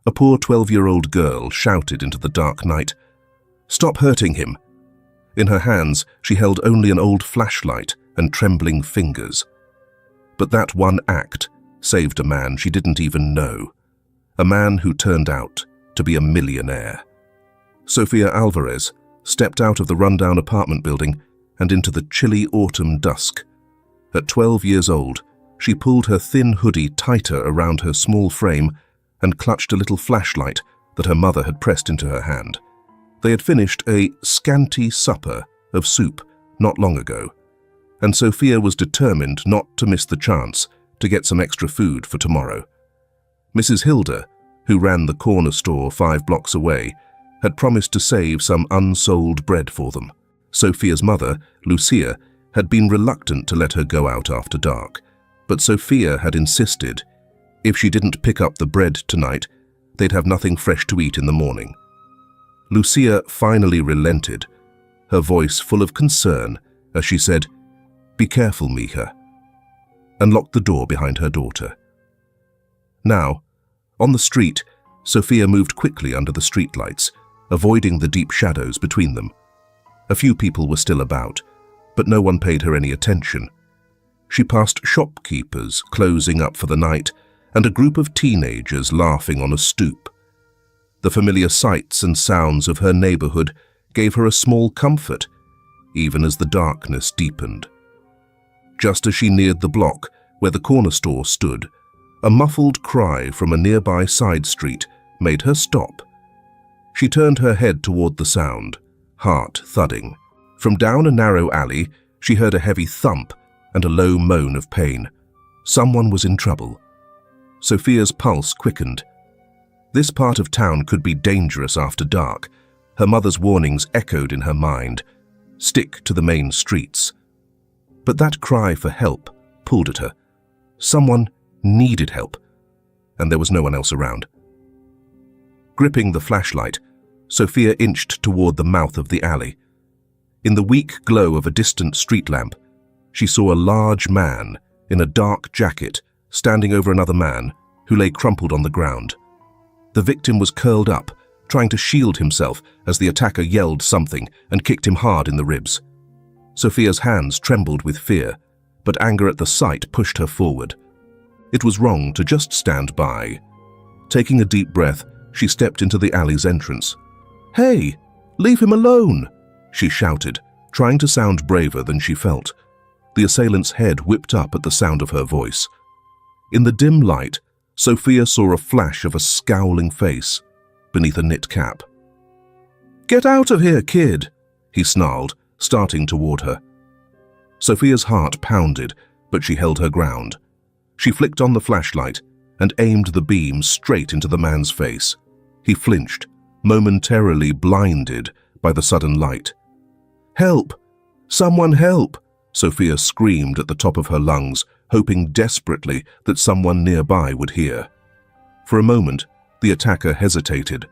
A poor 12-year-old girl shouted into the dark night, "Stop hurting him!" In her hands, she held only an old flashlight and trembling fingers. But that one act saved a man she didn't even know, a man who turned out to be a millionaire. Sofia Alvarez stepped out of the rundown apartment building and into the chilly autumn dusk. At 12 years old, she pulled her thin hoodie tighter around her small frame and clutched a little flashlight that her mother had pressed into her hand. They had finished a scanty supper of soup not long ago, and Sofia was determined not to miss the chance to get some extra food for tomorrow. Mrs. Hilda, who ran the corner store 5 blocks away, had promised to save some unsold bread for them. Sofia's mother, Lucia, had been reluctant to let her go out after dark, but Sofia had insisted if she didn't pick up the bread tonight, they'd have nothing fresh to eat in the morning. Lucia finally relented, her voice full of concern as she said, "Be careful, Mija," and locked the door behind her daughter. Now, on the street, Sofia moved quickly under the streetlights, avoiding the deep shadows between them. A few people were still about, but no one paid her any attention. She passed shopkeepers closing up for the night and a group of teenagers laughing on a stoop. The familiar sights and sounds of her neighborhood gave her a small comfort, even as the darkness deepened. Just as she neared the block where the corner store stood, a muffled cry from a nearby side street made her stop. She turned her head toward the sound, heart thudding. From down a narrow alley, she heard a heavy thump and a low moan of pain. Someone was in trouble. Sofia's pulse quickened. This part of town could be dangerous after dark. Her mother's warnings echoed in her mind. Stick to the main streets. But that cry for help pulled at her. Someone needed help, and there was no one else around. Gripping the flashlight, Sofia inched toward the mouth of the alley. In the weak glow of a distant street lamp, she saw a large man in a dark jacket standing over another man who lay crumpled on the ground. The victim was curled up, trying to shield himself as the attacker yelled something and kicked him hard in the ribs. Sofia's hands trembled with fear, but anger at the sight pushed her forward. It was wrong to just stand by. Taking a deep breath, she stepped into the alley's entrance. "Hey, leave him alone!" she shouted, trying to sound braver than she felt. The assailant's head whipped up at the sound of her voice. In the dim light, Sofia saw a flash of a scowling face beneath a knit cap. "Get out of here, kid!" he snarled, starting toward her. Sofia's heart pounded, but she held her ground. She flicked on the flashlight and aimed the beam straight into the man's face. He flinched, momentarily blinded by the sudden light. "Help! Someone help!" Sofia screamed at the top of her lungs, hoping desperately that someone nearby would hear. For a moment, the attacker hesitated,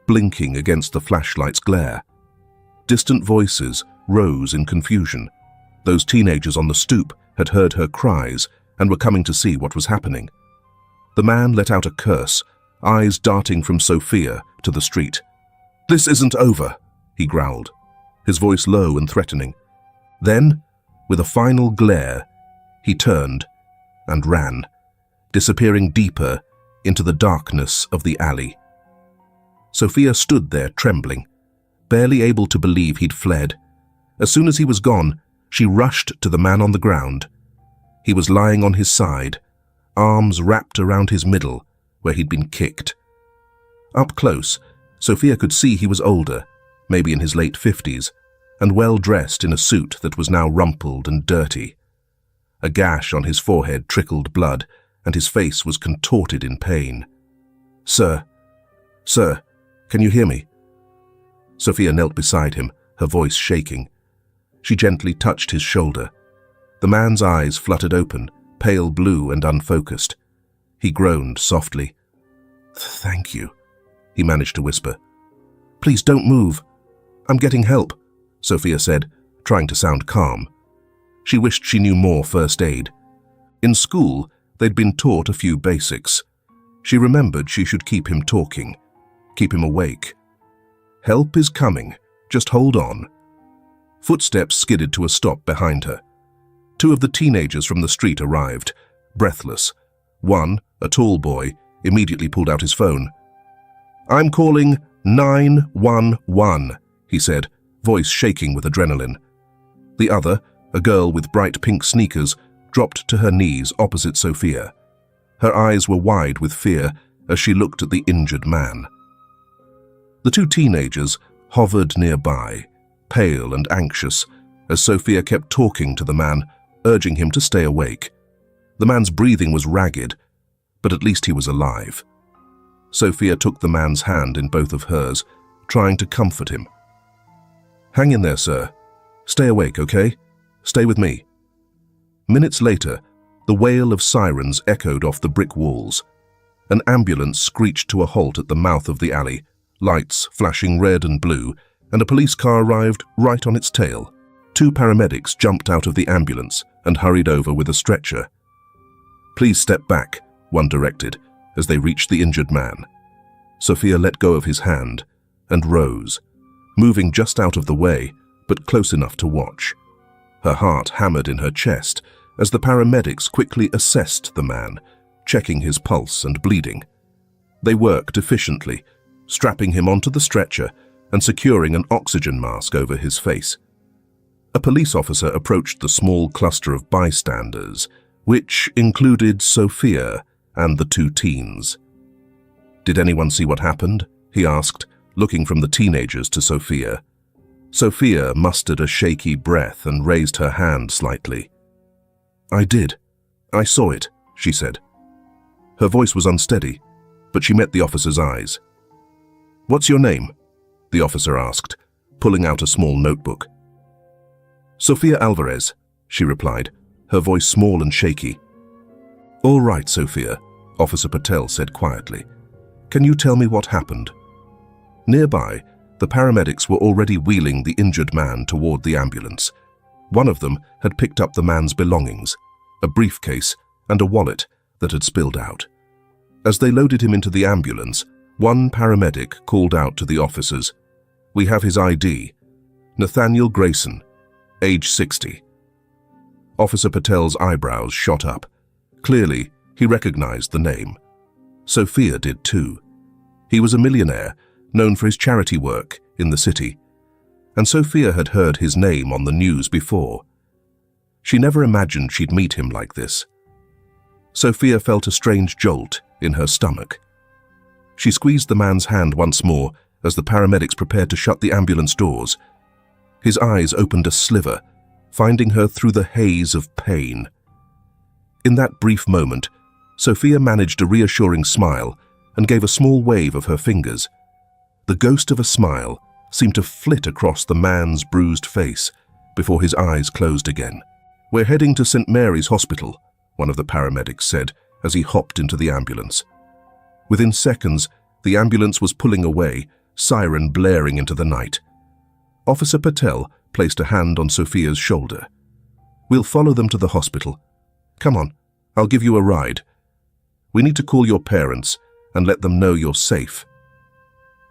blinking against the flashlight's glare. Distant voices rose in confusion. Those teenagers on the stoop had heard her cries and were coming to see what was happening. The man let out a curse, eyes darting from Sofia to the street. "This isn't over," he growled, his voice low and threatening. Then, with a final glare, he turned and ran, disappearing deeper into the darkness of the alley. Sofia stood there trembling, barely able to believe he'd fled. As soon as he was gone, she rushed to the man on the ground. He was lying on his side, arms wrapped around his middle, where he'd been kicked. Up close, Sofia could see he was older, maybe in his late 50s, and well dressed in a suit that was now rumpled and dirty. A gash on his forehead trickled blood, and his face was contorted in pain. Sir, can you hear me?" Sofia knelt beside him, her voice shaking. She gently touched his shoulder. The man's eyes fluttered open, pale blue and unfocused. He groaned softly. "Thank you," he managed to whisper. "Please don't move. I'm getting help," Sofia said, trying to sound calm. She wished she knew more first aid. In school, they'd been taught a few basics. She remembered she should keep him talking, keep him awake. "Help is coming. Just hold on." Footsteps skidded to a stop behind her. Two of the teenagers from the street arrived, breathless. One, a tall boy, immediately pulled out his phone. "I'm calling 911, he said, voice shaking with adrenaline. The other, a girl with bright pink sneakers, dropped to her knees opposite Sophia. Her eyes were wide with fear as she looked at the injured man. The two teenagers hovered nearby, pale and anxious, as Sophia kept talking to the man, urging him to stay awake. The man's breathing was ragged, but at least he was alive. Sophia took the man's hand in both of hers, trying to comfort him. "Hang in there, sir. Stay awake, okay? Stay with me." Minutes later, the wail of sirens echoed off the brick walls. An ambulance screeched to a halt at the mouth of the alley, lights flashing red and blue, and a police car arrived right on its tail. Two paramedics jumped out of the ambulance and hurried over with a stretcher. "Please step back," one directed, as they reached the injured man. Sophia let go of his hand and rose, moving just out of the way, but close enough to watch. Her heart hammered in her chest as the paramedics quickly assessed the man, checking his pulse and bleeding. They worked efficiently, strapping him onto the stretcher and securing an oxygen mask over his face. A police officer approached the small cluster of bystanders, which included Sophia and the two teens. "Did anyone see what happened?" he asked, looking from the teenagers to Sophia. Sophia mustered a shaky breath and raised her hand slightly. "I did. I saw it," she said. Her voice was unsteady, but she met the officer's eyes. "What's your name?" the officer asked, pulling out a small notebook. "Sophia Alvarez," she replied, her voice small and shaky. "All right, Sophia," Officer Patel said quietly. "Can you tell me what happened?" Nearby, the paramedics were already wheeling the injured man toward the ambulance. One of them had picked up the man's belongings, a briefcase and a wallet that had spilled out. As they loaded him into the ambulance, one paramedic called out to the officers, "We have his ID. Nathaniel Grayson, age 60. Officer Patel's eyebrows shot up. Clearly, he recognized the name. Sophia did too. He was a millionaire, known for his charity work in the city, and Sophia had heard his name on the news before. She never imagined she'd meet him like this. Sophia felt a strange jolt in her stomach. She squeezed the man's hand once more as the paramedics prepared to shut the ambulance doors. His eyes opened a sliver, finding her through the haze of pain. In that brief moment, Sophia managed a reassuring smile and gave a small wave of her fingers. The ghost of a smile seemed to flit across the man's bruised face before his eyes closed again. "We're heading to St. Mary's Hospital," one of the paramedics said as he hopped into the ambulance. Within seconds, the ambulance was pulling away, siren blaring into the night. Officer Patel placed a hand on Sophia's shoulder. "We'll follow them to the hospital. Come on, I'll give you a ride. We need to call your parents and let them know you're safe."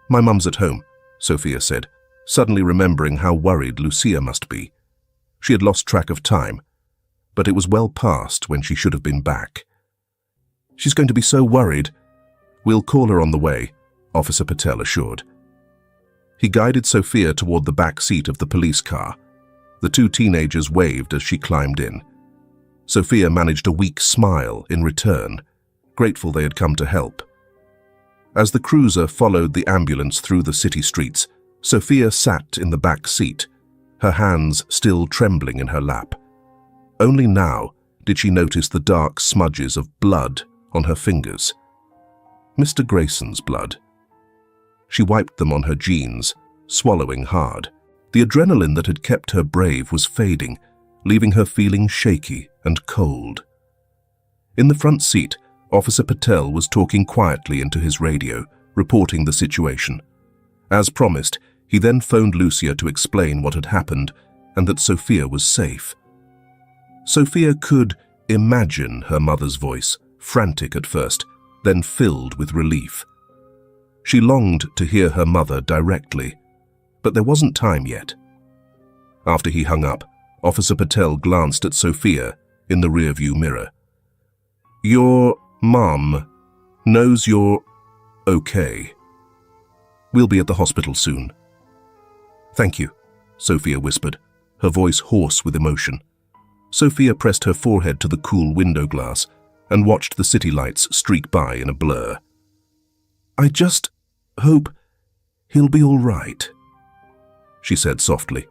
"My mum's at home," Sophia said, suddenly remembering how worried Lucia must be. She had lost track of time, but it was well past when she should have been back. "She's going to be so worried." "We'll call her on the way," Officer Patel assured. He guided Sophia toward the back seat of the police car. The two teenagers waved as she climbed in. Sophia managed a weak smile in return, grateful they had come to help. As the cruiser followed the ambulance through the city streets, Sophia sat in the back seat, her hands still trembling in her lap. Only now did she notice the dark smudges of blood on her fingers. Mr. Grayson's blood. She wiped them on her jeans, swallowing hard. The adrenaline that had kept her brave was fading, leaving her feeling shaky and cold. In the front seat, Officer Patel was talking quietly into his radio, reporting the situation. As promised, he then phoned Lucia to explain what had happened and that Sophia was safe. Sophia could imagine her mother's voice, frantic at first, then filled with relief. She longed to hear her mother directly, but there wasn't time yet. After he hung up, Officer Patel glanced at Sophia in the rearview mirror. "Your mom knows you're okay. We'll be at the hospital soon." "Thank you," Sophia whispered, her voice hoarse with emotion. Sophia pressed her forehead to the cool window glass and watched the city lights streak by in a blur. "I just hope he'll be all right," she said softly.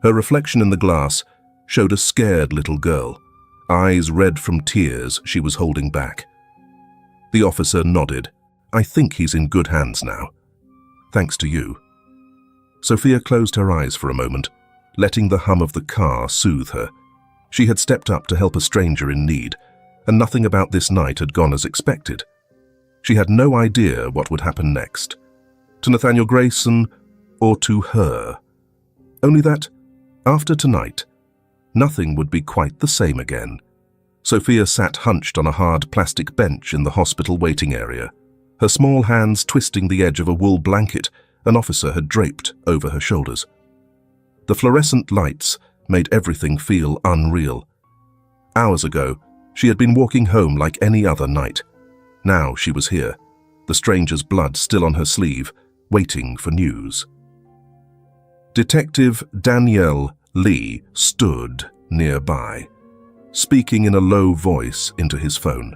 Her reflection in the glass showed a scared little girl, eyes red from tears she was holding back. The officer nodded. "I think he's in good hands now. Thanks to you." Sophia closed her eyes for a moment, letting the hum of the car soothe her. She had stepped up to help a stranger in need, and nothing about this night had gone as expected. She had no idea what would happen next, to Nathaniel Grayson or to her. Only that, after tonight, nothing would be quite the same again. Sophia sat hunched on a hard plastic bench in the hospital waiting area, her small hands twisting the edge of a wool blanket an officer had draped over her shoulders. The fluorescent lights made everything feel unreal. Hours ago, she had been walking home like any other night. Now she was here, the stranger's blood still on her sleeve, waiting for news. Detective Danielle Lee stood nearby, speaking in a low voice into his phone.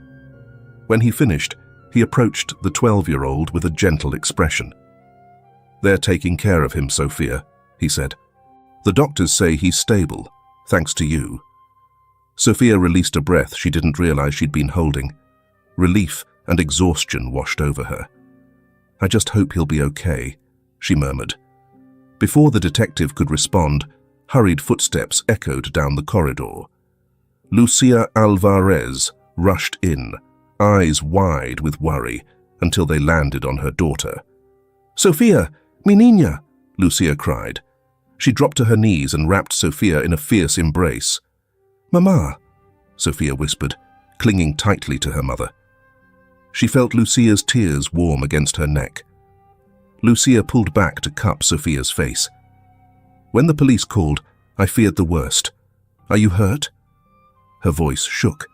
When he finished, he approached the 12-year-old with a gentle expression. "They're taking care of him, Sophia," he said. "The doctors say he's stable, thanks to you." Sophia released a breath she didn't realize she'd been holding. Relief and exhaustion washed over her. "I just hope he'll be okay," she murmured. Before the detective could respond, hurried footsteps echoed down the corridor. Lucia Alvarez rushed in, eyes wide with worry, until they landed on her daughter. "Sophia, mi niña!" Lucia cried. She dropped to her knees and wrapped Sophia in a fierce embrace. "Mama," Sophia whispered, clinging tightly to her mother. She felt Lucia's tears warm against her neck. Lucia pulled back to cup Sophia's face. "When the police called, I feared the worst. Are you hurt?" Her voice shook.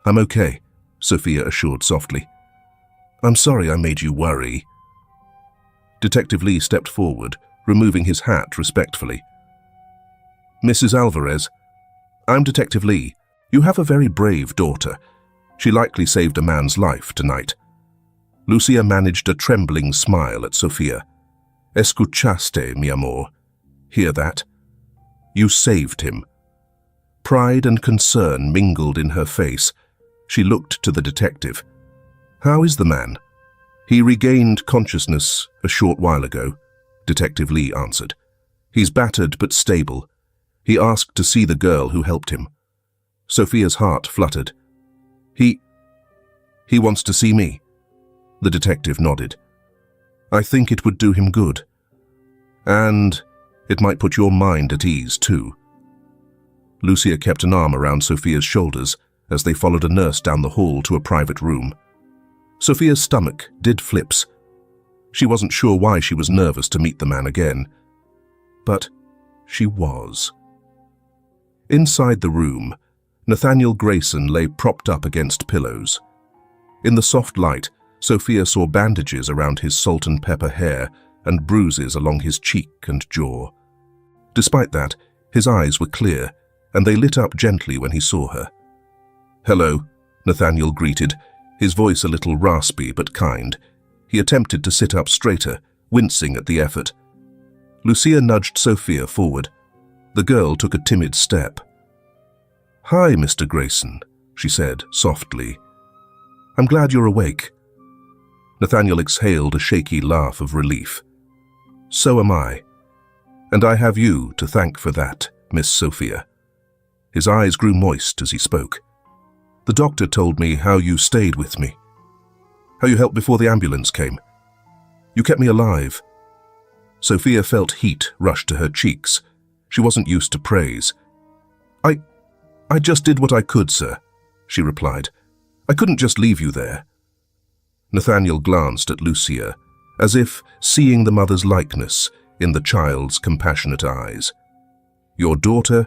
"I'm okay," Sophia assured softly. "I'm sorry I made you worry." Detective Lee stepped forward, removing his hat respectfully. "Mrs. Alvarez, I'm Detective Lee. You have a very brave daughter. She likely saved a man's life tonight." Lucia managed a trembling smile at Sophia. "Escuchaste, mi amor. Hear that? You saved him." Pride and concern mingled in her face. She looked to the detective. "How is the man?" "He regained consciousness a short while ago," Detective Lee answered. "He's battered but stable. He asked to see the girl who helped him." Sophia's heart fluttered. He wants to see me." The detective nodded. "I think it would do him good. And it might put your mind at ease, too." Lucia kept an arm around Sophia's shoulders as they followed a nurse down the hall to a private room. Sophia's stomach did flips. She wasn't sure why she was nervous to meet the man again, but she was. Inside the room, Nathaniel Grayson lay propped up against pillows. In the soft light, Sophia saw bandages around his salt and pepper hair and bruises along his cheek and jaw. Despite that, his eyes were clear, and they lit up gently when he saw her. "Hello," Nathaniel greeted, his voice a little raspy but kind. He attempted to sit up straighter, wincing at the effort. Lucia nudged Sophia forward. The girl took a timid step. "Hi, Mr. Grayson," she said softly. "I'm glad you're awake." Nathaniel exhaled a shaky laugh of relief. "So am I. And I have you to thank for that, Miss Sophia." His eyes grew moist as he spoke. "The doctor told me how you stayed with me, how you helped before the ambulance came. You kept me alive." Sophia felt heat rush to her cheeks. She wasn't used to praise. I just did what I could, sir," she replied. "I couldn't just leave you there. Nathaniel glanced at Lucia, as if seeing the mother's likeness in the child's compassionate eyes. "Your daughter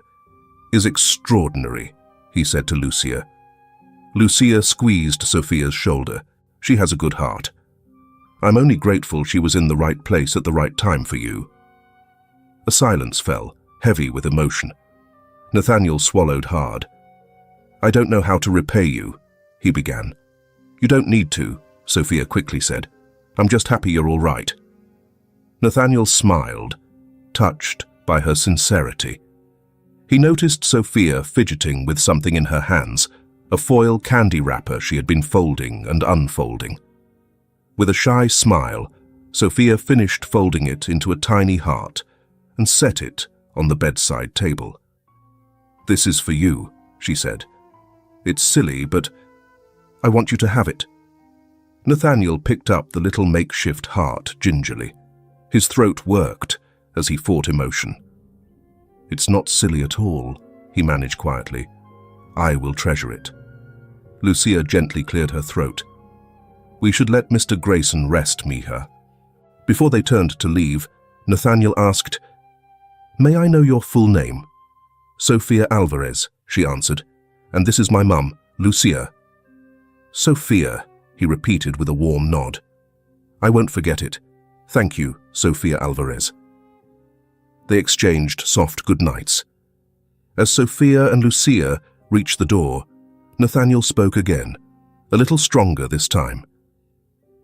is extraordinary," he said to Lucia. Lucia squeezed Sophia's shoulder. "She has a good heart. I'm only grateful she was in the right place at the right time for you." A silence fell, heavy with emotion. Nathaniel swallowed hard. "I don't know how to repay you," he began. "You don't need to," Sophia quickly said. "I'm just happy you're all right." Nathaniel smiled, touched by her sincerity. He noticed Sophia fidgeting with something in her hands, a foil candy wrapper she had been folding and unfolding. With a shy smile, Sophia finished folding it into a tiny heart and set it on the bedside table. "This is for you," she said. "It's silly, but I want you to have it." Nathaniel picked up the little makeshift heart gingerly. His throat worked as he fought emotion. "It's not silly at all," he managed quietly. "I will treasure it." Lucia gently cleared her throat. "We should let Mr. Grayson rest, Mija." Before they turned to leave, Nathaniel asked, "May I know your full name?" "Sophia Alvarez," she answered. "And this is my mum, Lucia." "Sophia," he repeated with a warm nod. "I won't forget it. Thank you, Sophia Alvarez." They exchanged soft goodnights. As Sophia and Lucia reached the door, Nathaniel spoke again, a little stronger this time.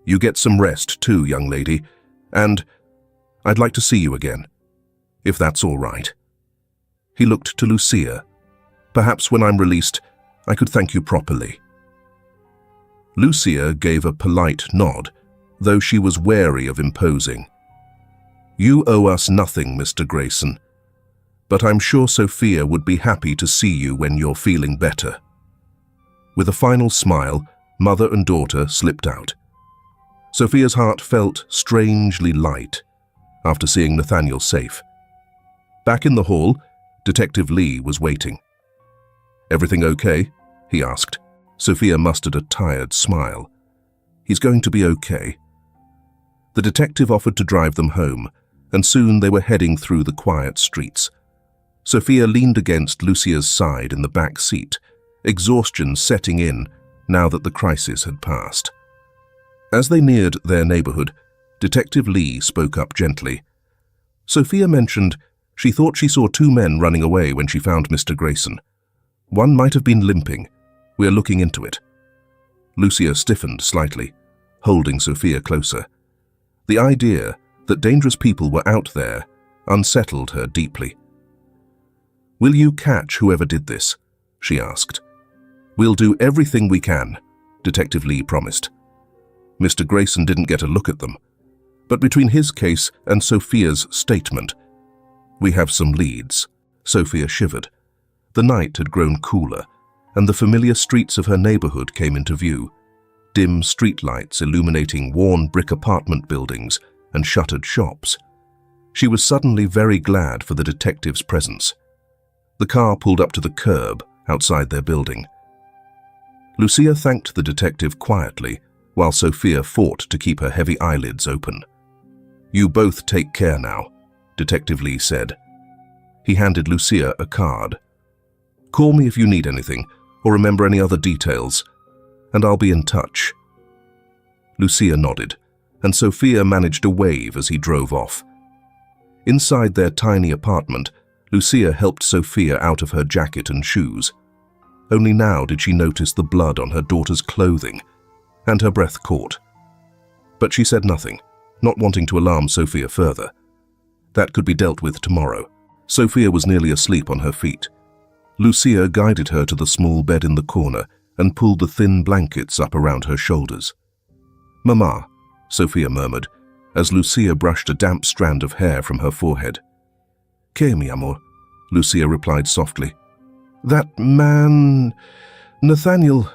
"You get some rest too, young lady, and I'd like to see you again, if that's all right." He looked to Lucia. "Perhaps when I'm released, I could thank you properly." Lucia gave a polite nod, though she was wary of imposing. "You owe us nothing, Mr. Grayson, but I'm sure Sophia would be happy to see you when you're feeling better." With a final smile, mother and daughter slipped out. Sophia's heart felt strangely light after seeing Nathaniel safe. Back in the hall, Detective Lee was waiting. "Everything okay?" he asked. Sophia mustered a tired smile. "He's going to be okay." The detective offered to drive them home, and soon they were heading through the quiet streets. Sophia leaned against Lucia's side in the back seat, exhaustion setting in now that the crisis had passed. As they neared their neighborhood, Detective Lee spoke up gently. Sophia mentioned she thought she saw two men running away when she found Mr. Grayson. One might have been limping. We're looking into it. Lucia stiffened slightly, holding Sophia closer. The idea that dangerous people were out there unsettled her deeply. "Will you catch whoever did this?" she asked. "We'll do everything we can," Detective Lee promised. Mr. Grayson didn't get a look at them, but between his case and Sophia's statement, "We have some leads." Sophia shivered. The night had grown cooler, and the familiar streets of her neighborhood came into view, dim streetlights illuminating worn brick apartment buildings and shuttered shops. She was suddenly very glad for the detective's presence. The car pulled up to the curb outside their building. Lucia thanked the detective quietly, while Sophia fought to keep her heavy eyelids open. "You both take care now," Detective Lee said. He handed Lucia a card. "Call me if you need anything, or remember any other details, and I'll be in touch." Lucia nodded, and Sophia managed a wave as he drove off. Inside their tiny apartment, Lucia helped Sophia out of her jacket and shoes. Only now did she notice the blood on her daughter's clothing, and her breath caught. But she said nothing, not wanting to alarm Sophia further. That could be dealt with tomorrow. Sophia was nearly asleep on her feet. Lucia guided her to the small bed in the corner and pulled the thin blankets up around her shoulders. "Mama," Sophia murmured, as Lucia brushed a damp strand of hair from her forehead. "Que, mi amor," Lucia replied softly. "That man... Nathaniel...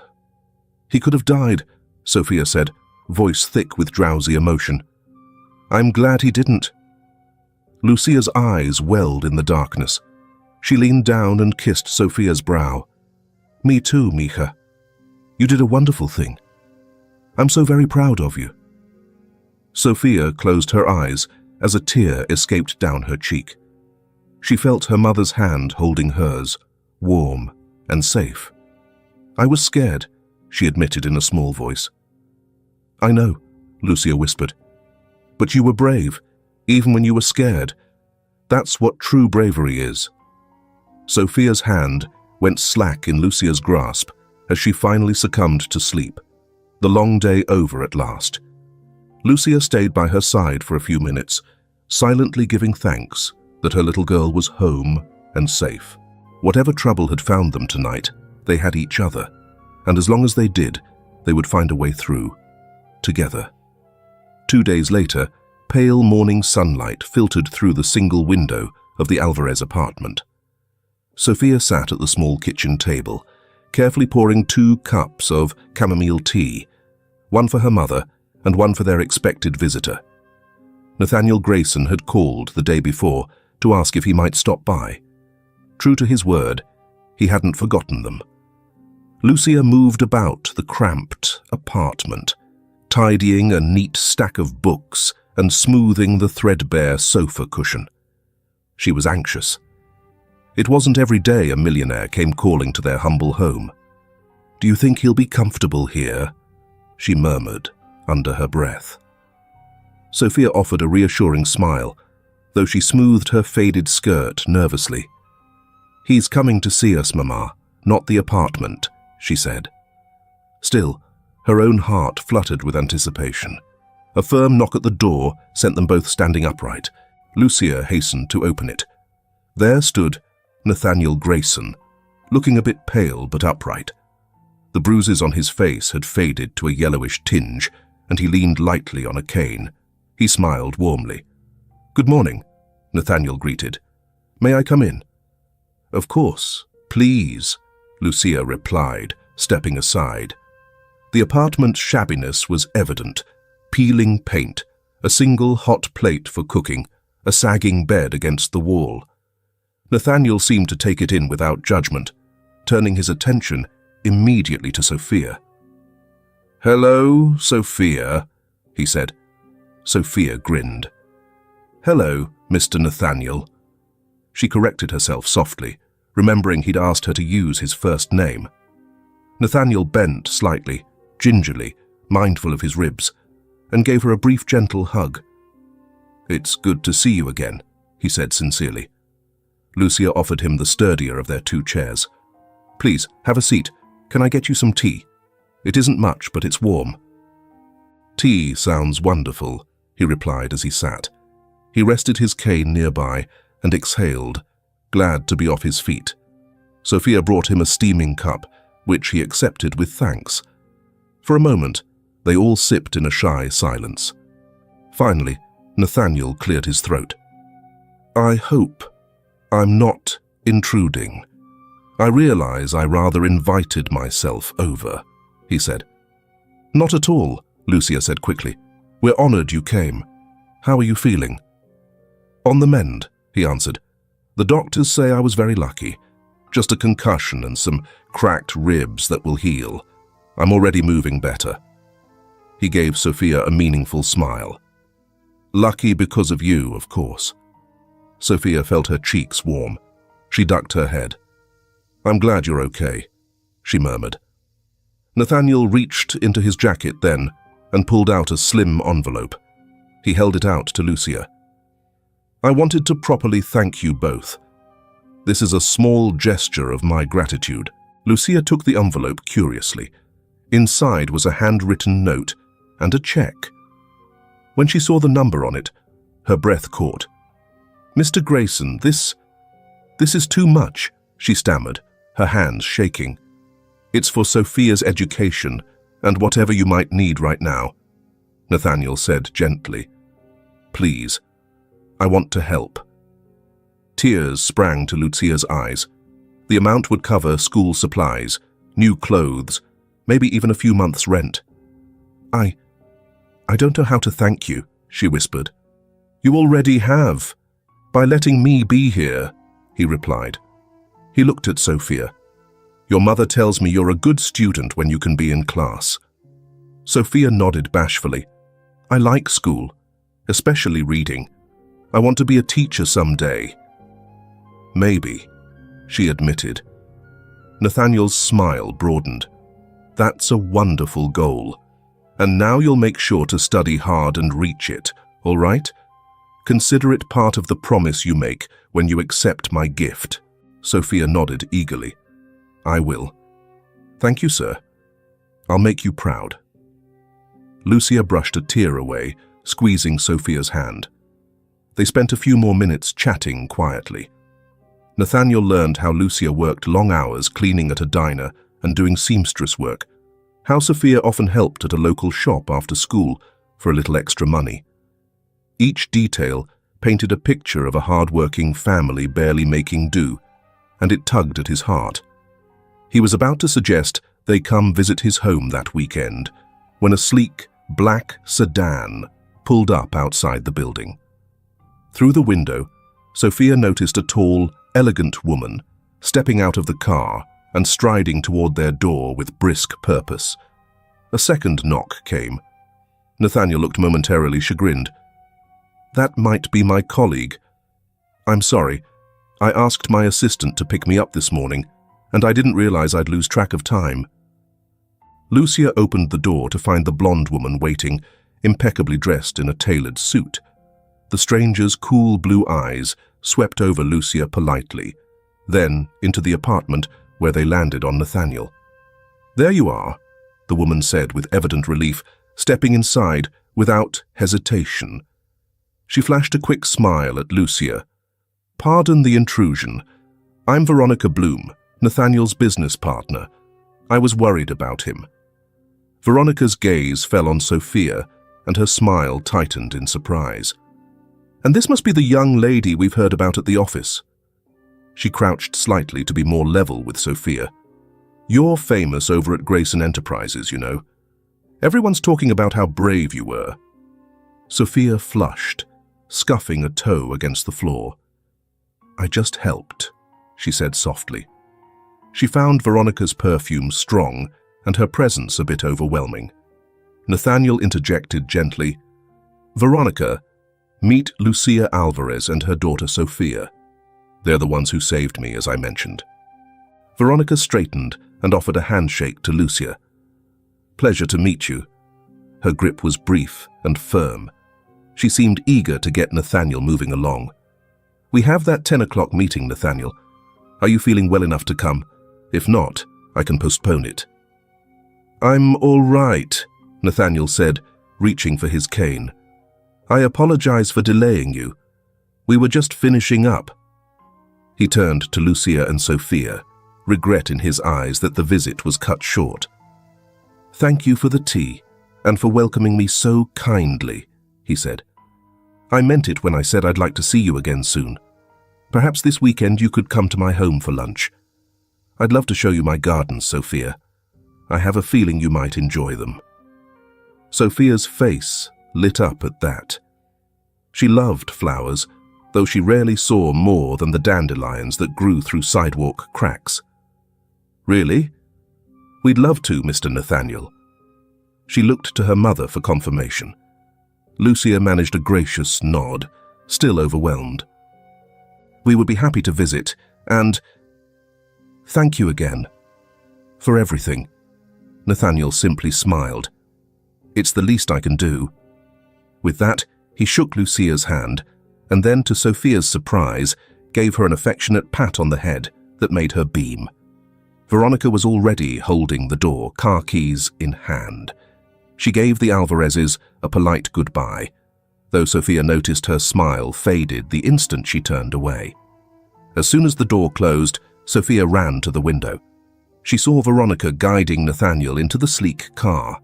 He could have died," Sophia said, voice thick with drowsy emotion. "I'm glad he didn't." Lucia's eyes welled in the darkness. She leaned down and kissed Sophia's brow. "Me too, Mija. You did a wonderful thing." I'm so very proud of you." Sophia closed her eyes as a tear escaped down her cheek. She felt her mother's hand holding hers, warm and safe. "I was scared," she admitted in a small voice. "I know," Lucia whispered. "But you were brave, even when you were scared. That's what true bravery is." Sophia's hand went slack in Lucia's grasp as she finally succumbed to sleep, the long day over at last. Lucia stayed by her side for a few minutes, silently giving thanks that her little girl was home and safe. Whatever trouble had found them tonight, they had each other, and as long as they did, they would find a way through, together. 2 days later, pale morning sunlight filtered through the single window of the Alvarez apartment. Sophia sat at the small kitchen table, carefully pouring 2 cups of chamomile tea, one for her mother and one for their expected visitor. Nathaniel Grayson had called the day before to ask if he might stop by. True to his word, he hadn't forgotten them. Lucia moved about the cramped apartment, tidying a neat stack of books and smoothing the threadbare sofa cushion. She was anxious. It wasn't every day a millionaire came calling to their humble home. "Do you think he'll be comfortable here?" she murmured under her breath. Sophia offered a reassuring smile, though she smoothed her faded skirt nervously. "He's coming to see us, Mama, not the apartment," she said. Still, her own heart fluttered with anticipation. A firm knock at the door sent them both standing upright. Lucia hastened to open it. There stood Nathaniel Grayson, looking a bit pale but upright. The bruises on his face had faded to a yellowish tinge, and he leaned lightly on a cane. He smiled warmly. "Good morning," Nathaniel greeted. "May I come in?" "Of course, please," Lucia replied, stepping aside. The apartment's shabbiness was evident. Peeling paint, a single hot plate for cooking, a sagging bed against the wall. Nathaniel seemed to take it in without judgment, turning his attention immediately to Sophia. "Hello, Sophia," he said. Sophia grinned. "Hello, Mr. Nathaniel." She corrected herself softly, remembering he'd asked her to use his first name. Nathaniel bent slightly, gingerly, mindful of his ribs, and gave her a brief, gentle hug. "It's good to see you again," he said sincerely. Lucia offered him the sturdier of their 2 chairs. "Please, have a seat. Can I get you some tea? It isn't much, but it's warm." "Tea sounds wonderful," he replied as he sat. He rested his cane nearby and exhaled, glad to be off his feet. Sophia brought him a steaming cup, which he accepted with thanks. For a moment, they all sipped in a shy silence. Finally, Nathaniel cleared his throat. "I hope I'm not intruding. I realize I rather invited myself over," he said. "Not at all," Lucia said quickly. "We're honored you came. How are you feeling?" "On the mend," he answered. "The doctors say I was very lucky. Just a concussion and some cracked ribs that will heal. I'm already moving better." He gave Sophia a meaningful smile. "Lucky because of you, of course." Sophia felt her cheeks warm. She ducked her head. "I'm glad you're okay," she murmured. Nathaniel reached into his jacket then and pulled out a slim envelope. He held it out to Lucia. "I wanted to properly thank you both. This is a small gesture of my gratitude." Lucia took the envelope curiously. Inside was a handwritten note and a check. When she saw the number on it, her breath caught. "Mr. Grayson, this is too much," she stammered, her hands shaking. "It's for Sophia's education and whatever you might need right now," Nathaniel said gently. "Please, I want to help." Tears sprang to Lucia's eyes. The amount would cover school supplies, new clothes, maybe even a few months' rent. I don't know how to thank you," she whispered. "You already have, by letting me be here," he replied. He looked at Sophia. "Your mother tells me you're a good student when you can be in class." Sophia nodded bashfully. I like school, especially reading. I want to be a teacher someday. Maybe, she admitted. Nathaniel's smile broadened. That's a wonderful goal. And now you'll make sure to study hard and reach it, all right? Consider it part of the promise you make when you accept my gift. Sophia nodded eagerly. I will. Thank you, sir. I'll make you proud. Lucia brushed a tear away, squeezing Sophia's hand. They spent a few more minutes chatting quietly. Nathaniel learned how Lucia worked long hours cleaning at a diner and doing seamstress work, how Sophia often helped at a local shop after school for a little extra money. Each detail painted a picture of a hard-working family barely making do, and it tugged at his heart. He was about to suggest they come visit his home that weekend when a sleek, black sedan pulled up outside the building. Through the window, Sophia noticed a tall, elegant woman stepping out of the car and striding toward their door with brisk purpose. A second knock came. Nathaniel looked momentarily chagrined. That might be my colleague. I'm sorry. I asked my assistant to pick me up this morning, and I didn't realize I'd lose track of time. Lucia opened the door to find the blonde woman waiting, impeccably dressed in a tailored suit. The stranger's cool blue eyes swept over Lucia politely, then into the apartment where they landed on Nathaniel. There you are, the woman said with evident relief, stepping inside without hesitation. She flashed a quick smile at Lucia. Pardon the intrusion. I'm Veronica Bloom, Nathaniel's business partner. I was worried about him. Veronica's gaze fell on Sophia, and her smile tightened in surprise. And this must be the young lady we've heard about at the office. She crouched slightly to be more level with Sophia. You're famous over at Grayson Enterprises, you know. Everyone's talking about how brave you were. Sophia flushed, scuffing a toe against the floor. I just helped, she said softly. She found Veronica's perfume strong and her presence a bit overwhelming. Nathaniel interjected gently, Veronica, meet Lucia Alvarez and her daughter Sophia. They're the ones who saved me, as I mentioned. Veronica straightened and offered a handshake to Lucia. Pleasure to meet you. Her grip was brief and firm. She seemed eager to get Nathaniel moving along. We have that 10 o'clock meeting, Nathaniel. Are you feeling well enough to come? If not, I can postpone it. I'm all right, Nathaniel said, reaching for his cane. I apologize for delaying you. We were just finishing up. He turned to Lucia and Sophia, regret in his eyes that the visit was cut short. Thank you for the tea and for welcoming me so kindly, he said. I meant it when I said I'd like to see you again soon. Perhaps this weekend you could come to my home for lunch. I'd love to show you my gardens, Sophia. I have a feeling you might enjoy them. Sophia's face lit up at that. She loved flowers, though she rarely saw more than the dandelions that grew through sidewalk cracks. Really? We'd love to, Mr. Nathaniel. She looked to her mother for confirmation. Lucia managed a gracious nod, still overwhelmed. We would be happy to visit, and thank you again. For everything. Nathaniel simply smiled. It's the least I can do. With that, he shook Lucia's hand, and then, to Sophia's surprise, gave her an affectionate pat on the head that made her beam. Veronica was already holding the door, car keys in hand. She gave the Alvarezes a polite goodbye, though Sophia noticed her smile faded the instant she turned away. As soon as the door closed, Sophia ran to the window. She saw Veronica guiding Nathaniel into the sleek car.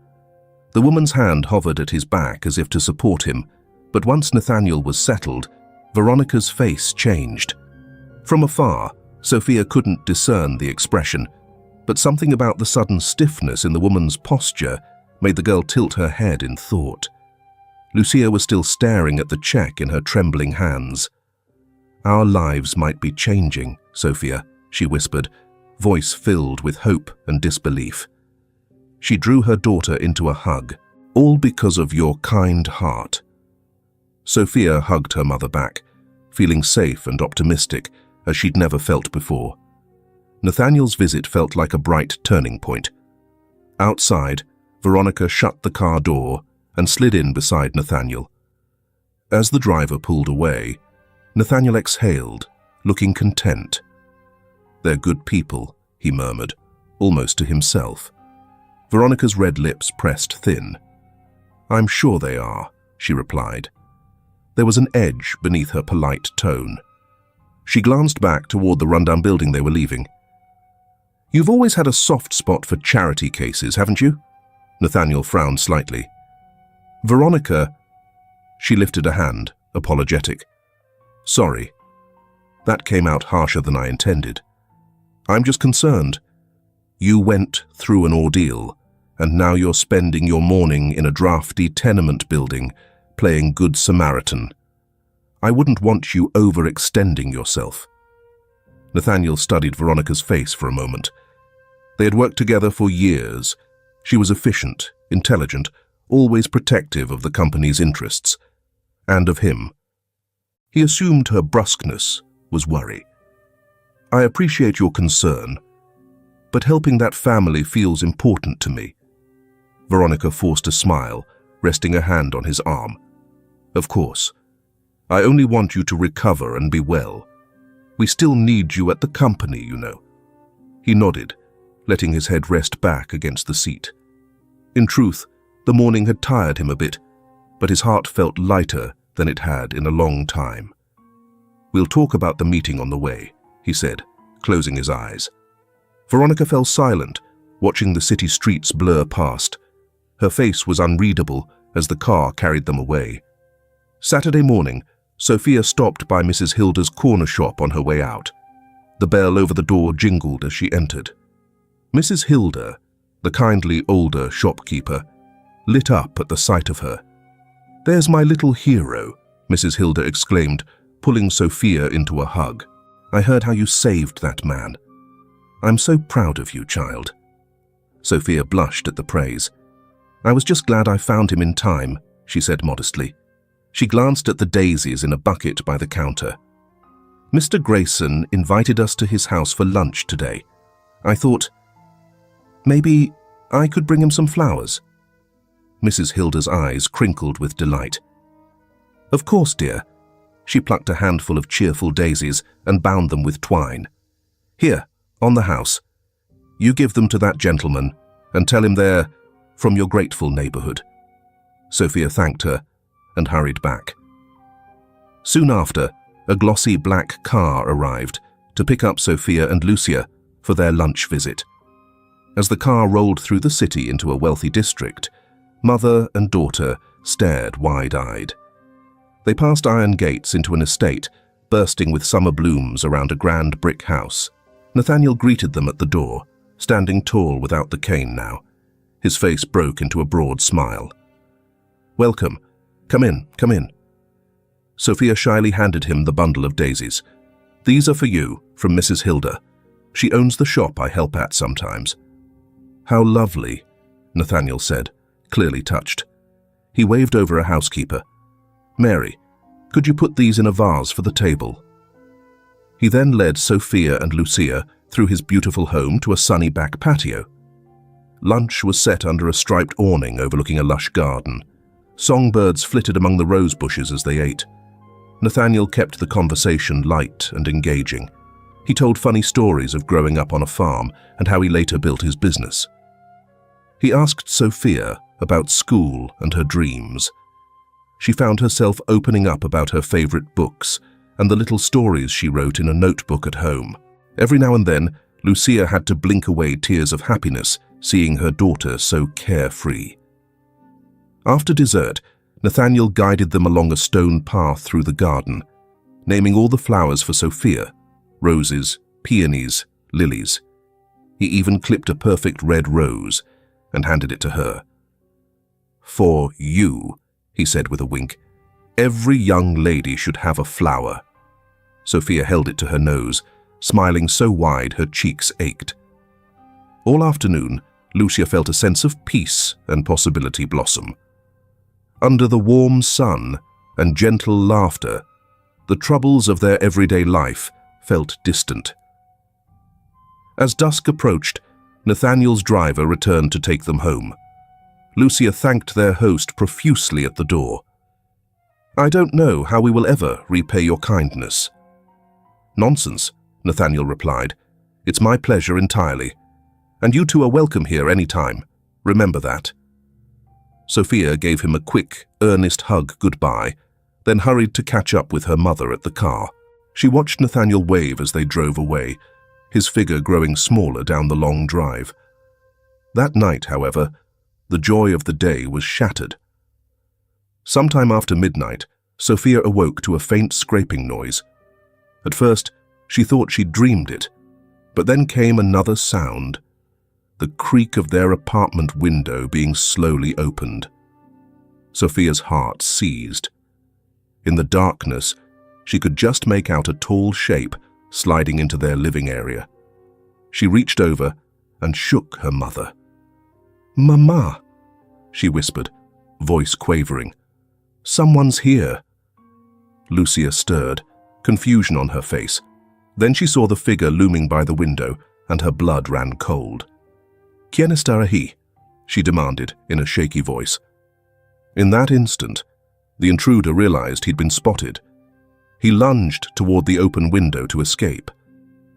The woman's hand hovered at his back as if to support him, but once Nathaniel was settled, Veronica's face changed. From afar, Sophia couldn't discern the expression, but something about the sudden stiffness in the woman's posture made the girl tilt her head in thought. Lucia was still staring at the check in her trembling hands. Our lives might be changing, Sophia, she whispered, voice filled with hope and disbelief. She drew her daughter into a hug, all because of your kind heart. Sophia hugged her mother back, feeling safe and optimistic as she'd never felt before. Nathaniel's visit felt like a bright turning point. Outside, Veronica shut the car door and slid in beside Nathaniel. As the driver pulled away, Nathaniel exhaled, looking content. "They're good people," he murmured, almost to himself. Veronica's red lips pressed thin. "I'm sure they are," she replied. There was an edge beneath her polite tone. She glanced back toward the rundown building they were leaving. "You've always had a soft spot for charity cases, haven't you?" Nathaniel frowned slightly. "Veronica," she lifted a hand, apologetic. "Sorry. That came out harsher than I intended. I'm just concerned. You went through an ordeal, and now you're spending your morning in a drafty tenement building, playing Good Samaritan. I wouldn't want you overextending yourself." Nathaniel studied Veronica's face for a moment. They had worked together for years. She was efficient, intelligent, always protective of the company's interests, and of him. He assumed her brusqueness was worry. "I appreciate your concern, but helping that family feels important to me." Veronica forced a smile, resting a hand on his arm. "Of course. I only want you to recover and be well. We still need you at the company, you know." He nodded, letting his head rest back against the seat. In truth, the morning had tired him a bit, but his heart felt lighter than it had in a long time. "We'll talk about the meeting on the way," he said, closing his eyes. Veronica fell silent, watching the city streets blur past. Her face was unreadable as the car carried them away. Saturday morning, Sophia stopped by Mrs. Hilda's corner shop on her way out. The bell over the door jingled as she entered. Mrs. Hilda, the kindly older shopkeeper, lit up at the sight of her. "There's my little hero," Mrs. Hilda exclaimed, pulling Sophia into a hug. "I heard how you saved that man. I'm so proud of you, child." Sophia blushed at the praise. "I was just glad I found him in time," she said modestly. She glanced at the daisies in a bucket by the counter. "Mr. Grayson invited us to his house for lunch today. I thought, maybe I could bring him some flowers." Mrs. Hilda's eyes crinkled with delight. "Of course, dear." She plucked a handful of cheerful daisies and bound them with twine. "Here, on the house. You give them to that gentleman and tell him they're from your grateful neighborhood." Sophia thanked her and hurried back. Soon after, a glossy black car arrived to pick up Sophia and Lucia for their lunch visit. As the car rolled through the city into a wealthy district, mother and daughter stared wide-eyed. They passed iron gates into an estate, bursting with summer blooms around a grand brick house. Nathaniel greeted them at the door, standing tall without the cane now. His face broke into a broad smile. "Welcome. Come in, come in." Sophia shyly handed him the bundle of daisies. "These are for you, from Mrs. Hilda. She owns the shop I help at sometimes." "How lovely," Nathaniel said, clearly touched. He waved over a housekeeper. "Mary, could you put these in a vase for the table?" He then led Sophia and Lucia through his beautiful home to a sunny back patio. Lunch was set under a striped awning overlooking a lush garden. Songbirds flitted among the rose bushes as they ate. Nathaniel kept the conversation light and engaging. He told funny stories of growing up on a farm and how he later built his business. He asked Sophia about school and her dreams. She found herself opening up about her favorite books and the little stories she wrote in a notebook at home. Every now and then, Lucia had to blink away tears of happiness, seeing her daughter so carefree. After dessert, Nathaniel guided them along a stone path through the garden, naming all the flowers for Sophia: roses, peonies, lilies. He even clipped a perfect red rose and handed it to her. "For you," he said with a wink. "Every young lady should have a flower." Sophia held it to her nose, smiling so wide her cheeks ached. All afternoon, Lucia felt a sense of peace and possibility blossom. Under the warm sun and gentle laughter, the troubles of their everyday life felt distant. As dusk approached, Nathaniel's driver returned to take them home. Lucia thanked their host profusely at the door. "I don't know how we will ever repay your kindness." "Nonsense," Nathaniel replied. "It's my pleasure entirely. And you two are welcome here any time. Remember that." Sophia gave him a quick, earnest hug goodbye, then hurried to catch up with her mother at the car. She watched Nathaniel wave as they drove away, his figure growing smaller down the long drive. That night, however, the joy of the day was shattered. Sometime after midnight, Sophia awoke to a faint scraping noise. At first, she thought she'd dreamed it, but then came another sound, the creak of their apartment window being slowly opened. Sophia's heart seized. In the darkness, she could just make out a tall shape sliding into their living area. She reached over and shook her mother. "Mama," she whispered, voice quavering. "Someone's here." Lucia stirred, confusion on her face. Then she saw the figure looming by the window, and her blood ran cold. "¿Quién está ahí?" she demanded in a shaky voice. In that instant, the intruder realized he'd been spotted. He lunged toward the open window to escape.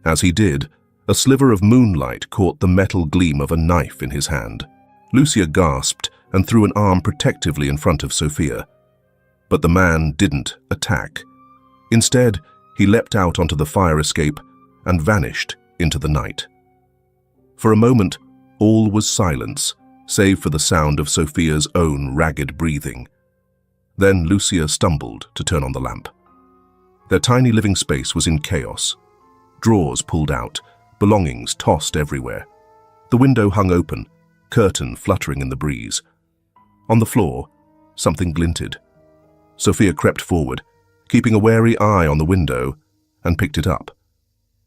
As he did, a sliver of moonlight caught the metal gleam of a knife in his hand. Lucia gasped and threw an arm protectively in front of Sophia. But the man didn't attack. Instead, he leapt out onto the fire escape and vanished into the night. For a moment, all was silence, save for the sound of Sophia's own ragged breathing. Then Lucia stumbled to turn on the lamp. Their tiny living space was in chaos. Drawers pulled out, belongings tossed everywhere. The window hung open, curtain fluttering in the breeze. On the floor, something glinted. Sophia crept forward, keeping a wary eye on the window, and picked it up.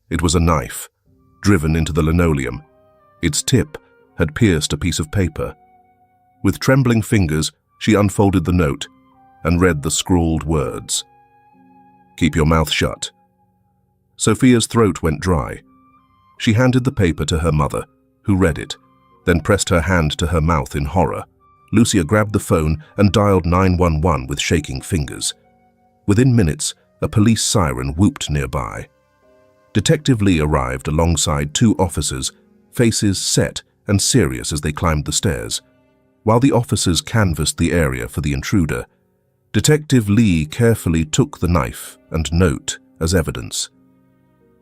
It was a knife, driven into the linoleum. Its tip had pierced a piece of paper. With trembling fingers, she unfolded the note and read the scrawled words. "Keep your mouth shut." Sophia's throat went dry. She handed the paper to her mother, who read it, then pressed her hand to her mouth in horror. Lucia grabbed the phone and dialed 911 with shaking fingers. Within minutes, a police siren whooped nearby. Detective Lee arrived alongside two officers, faces set and serious as they climbed the stairs. While the officers canvassed the area for the intruder, Detective Lee carefully took the knife and note as evidence.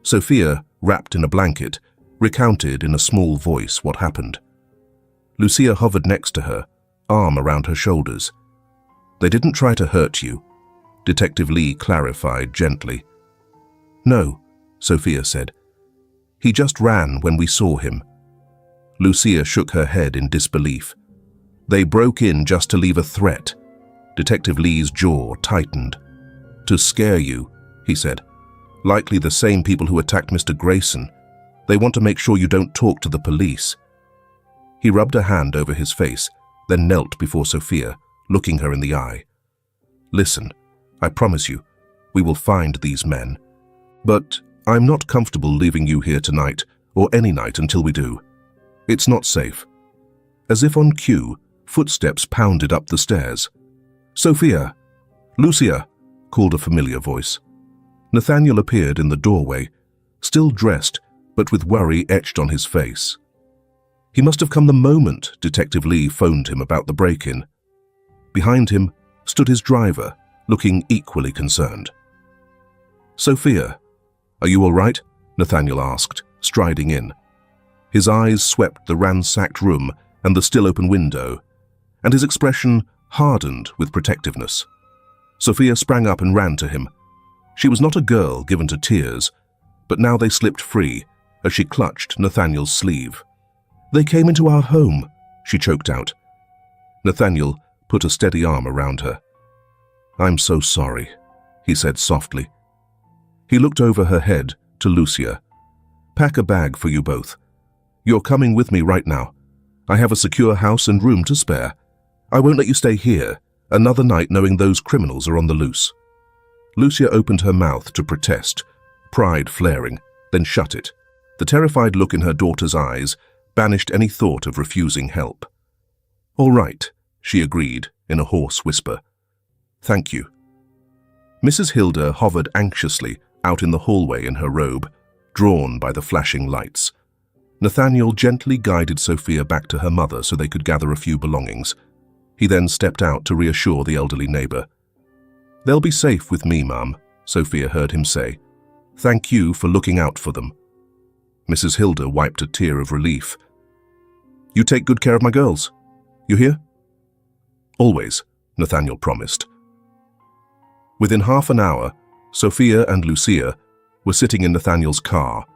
Sophia, wrapped in a blanket, recounted in a small voice what happened. Lucia hovered next to her, arm around her shoulders. "They didn't try to hurt you," Detective Lee clarified gently. "No," Sophia said. "He just ran when we saw him." Lucia shook her head in disbelief. "They broke in just to leave a threat." Detective Lee's jaw tightened. "To scare you," he said. "Likely the same people who attacked Mr. Grayson. They want to make sure you don't talk to the police." He rubbed a hand over his face, then knelt before Sophia, looking her in the eye. "Listen, I promise you, we will find these men. But I'm not comfortable leaving you here tonight, or any night until we do. It's not safe." As if on cue, footsteps pounded up the stairs. "Sophia! Lucia!" called a familiar voice. Nathaniel appeared in the doorway, still dressed, but with worry etched on his face. He must have come the moment Detective Lee phoned him about the break-in. Behind him stood his driver, looking equally concerned. "Sophia, are you all right?" Nathaniel asked, striding in. His eyes swept the ransacked room and the still-open window, and his expression hardened with protectiveness. Sophia sprang up and ran to him. She was not a girl given to tears, but now they slipped free as she clutched Nathaniel's sleeve. "They came into our home," she choked out. Nathaniel put a steady arm around her. "I'm so sorry," he said softly. He looked over her head to Lucia. "Pack a bag for you both. You're coming with me right now. I have a secure house and room to spare. I won't let you stay here, another night knowing those criminals are on the loose." Lucia opened her mouth to protest, pride flaring, then shut it. The terrified look in her daughter's eyes banished any thought of refusing help. "All right," she agreed in a hoarse whisper. "Thank you." Mrs. Hilda hovered anxiously out in the hallway in her robe, drawn by the flashing lights. Nathaniel gently guided Sophia back to her mother so they could gather a few belongings. He then stepped out to reassure the elderly neighbor. "They'll be safe with me, Mum," Sophia heard him say. "Thank you for looking out for them." Mrs. Hilda wiped a tear of relief. "You take good care of my girls. You hear?" "Always," Nathaniel promised. Within half an hour, Sophia and Lucia were sitting in Nathaniel's car,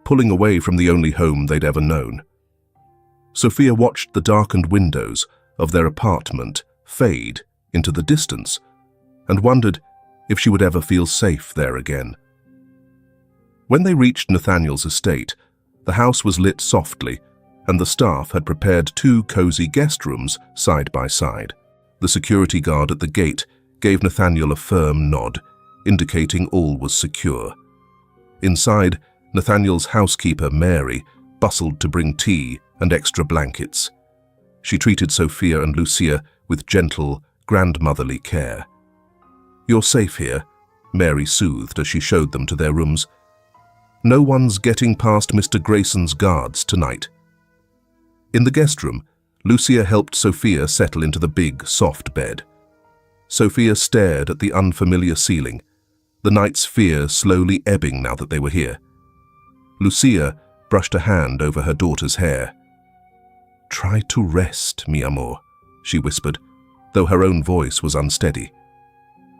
pulling away from the only home they'd ever known. Sophia watched the darkened windows of their apartment fade into the distance and wondered if she would ever feel safe there again. When they reached Nathaniel's estate, the house was lit softly, and the staff had prepared 2 cozy guest rooms side by side. The security guard at the gate gave Nathaniel a firm nod, indicating all was secure. Inside, Nathaniel's housekeeper, Mary, bustled to bring tea and extra blankets. She treated Sophia and Lucia with gentle, grandmotherly care. "You're safe here," Mary soothed as she showed them to their rooms. "No one's getting past Mr. Grayson's guards tonight." In the guest room, Lucia helped Sophia settle into the big, soft bed. Sophia stared at the unfamiliar ceiling, the night's fear slowly ebbing now that they were here. Lucia brushed a hand over her daughter's hair. "Try to rest, mi amor," she whispered, though her own voice was unsteady.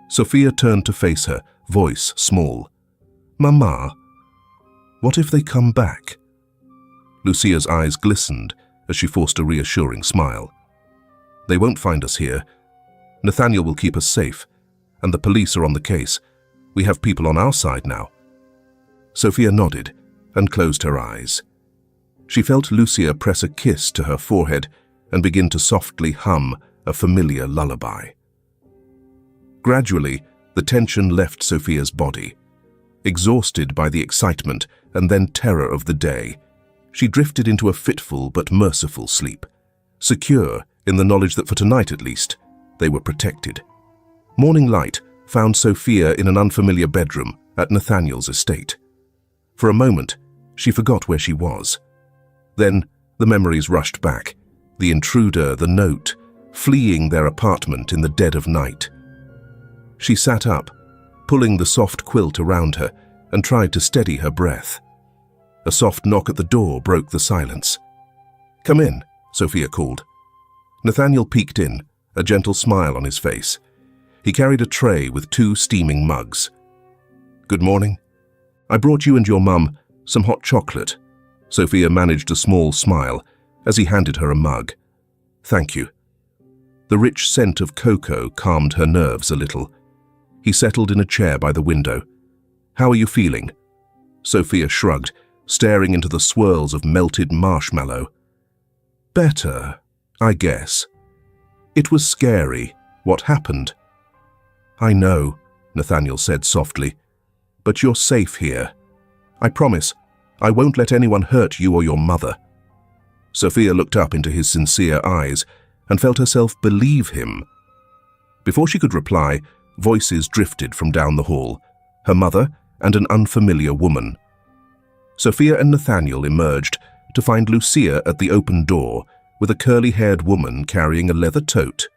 Sophia turned to face her, voice small. "Mama, what if they come back?" Lucia's eyes glistened as she forced a reassuring smile. "They won't find us here. Nathaniel will keep us safe, and the police are on the case. We have people on our side now." Sophia nodded and closed her eyes. She felt Lucia press a kiss to her forehead and begin to softly hum a familiar lullaby. Gradually, the tension left Sophia's body. Exhausted by the excitement and then terror of the day, she drifted into a fitful but merciful sleep, secure in the knowledge that for tonight at least, they were protected. Morning light found Sophia in an unfamiliar bedroom at Nathaniel's estate. For a moment, she forgot where she was. Then the memories rushed back, the intruder, the note, fleeing their apartment in the dead of night. She sat up, pulling the soft quilt around her, and tried to steady her breath. A soft knock at the door broke the silence. "Come in," Sophia called. Nathaniel peeked in, a gentle smile on his face. He carried a tray with 2 steaming mugs. "Good morning. I brought you and your mum some hot chocolate." Sophia managed a small smile as he handed her a mug. "Thank you." The rich scent of cocoa calmed her nerves a little. He settled in a chair by the window. "How are you feeling?" Sophia shrugged, staring into the swirls of melted marshmallow. "Better, I guess. It was scary, what happened." "I know," Nathaniel said softly, "but you're safe here. I promise, I won't let anyone hurt you or your mother." Sophia looked up into his sincere eyes and felt herself believe him. Before she could reply, voices drifted from down the hall, her mother and an unfamiliar woman. Sophia and Nathaniel emerged to find Lucia at the open door with a curly-haired woman carrying a leather tote.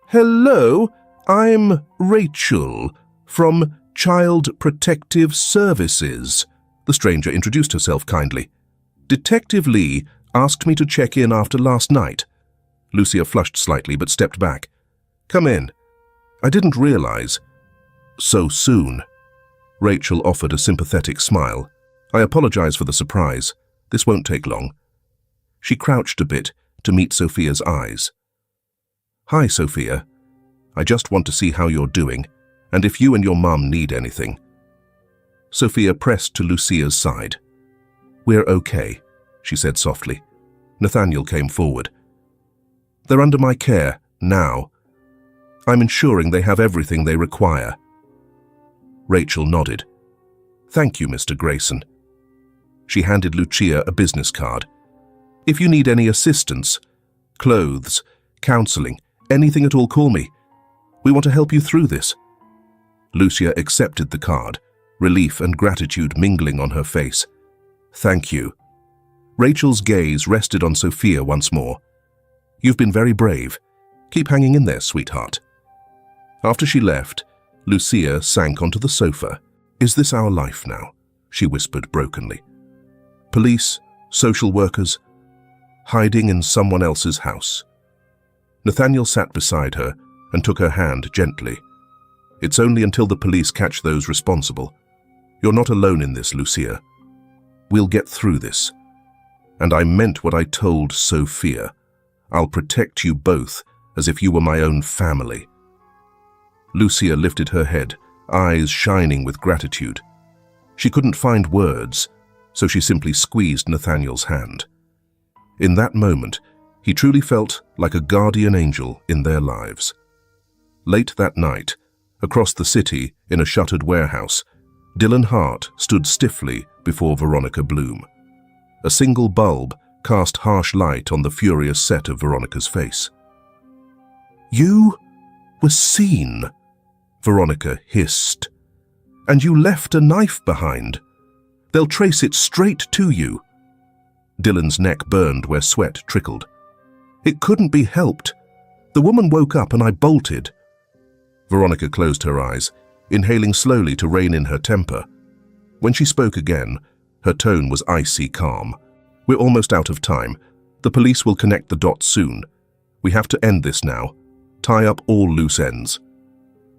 "Hello, I'm Rachel from Child Protective Services," the stranger introduced herself kindly. "Detective Lee asked me to check in after last night." Lucia flushed slightly but stepped back. "Come in. I didn't realize." "So soon." Rachel offered a sympathetic smile. "I apologize for the surprise. This won't take long." She crouched a bit to meet Sophia's eyes. "Hi, Sophia. I just want to see how you're doing, and if you and your mum need anything." Sophia pressed to Lucia's side. "We're okay," she said softly. Nathaniel came forward. They're under my care, now. I'm ensuring they have everything they require. Rachel nodded. Thank you, Mr. Grayson. She handed Lucia a business card. If you need any assistance, clothes, counseling, anything at all, call me. We want to help you through this. Lucia accepted the card, relief and gratitude mingling on her face. Thank you. Rachel's gaze rested on Sophia once more. You've been very brave. Keep hanging in there, sweetheart. After she left, Lucia sank onto the sofa. Is this our life now? She whispered brokenly. Police, social workers, hiding in someone else's house. Nathaniel sat beside her and took her hand gently. It's only until the police catch those responsible. You're not alone in this, Lucia. We'll get through this. And I meant what I told Sophia. I'll protect you both as if you were my own family. Lucia lifted her head, eyes shining with gratitude. She couldn't find words, so she simply squeezed Nathaniel's hand. In that moment, he truly felt like a guardian angel in their lives. Late that night, across the city in a shuttered warehouse, Dylan Hart stood stiffly before Veronica Bloom. A single bulb cast harsh light on the furious set of Veronica's face. You were seen, Veronica hissed. And you left a knife behind. They'll trace it straight to you. Dylan's neck burned where sweat trickled. It couldn't be helped. The woman woke up and I bolted. Veronica closed her eyes, inhaling slowly to rein in her temper. When she spoke again, her tone was icy calm. We're almost out of time. The police will connect the dots soon. We have to end this now. Tie up all loose ends.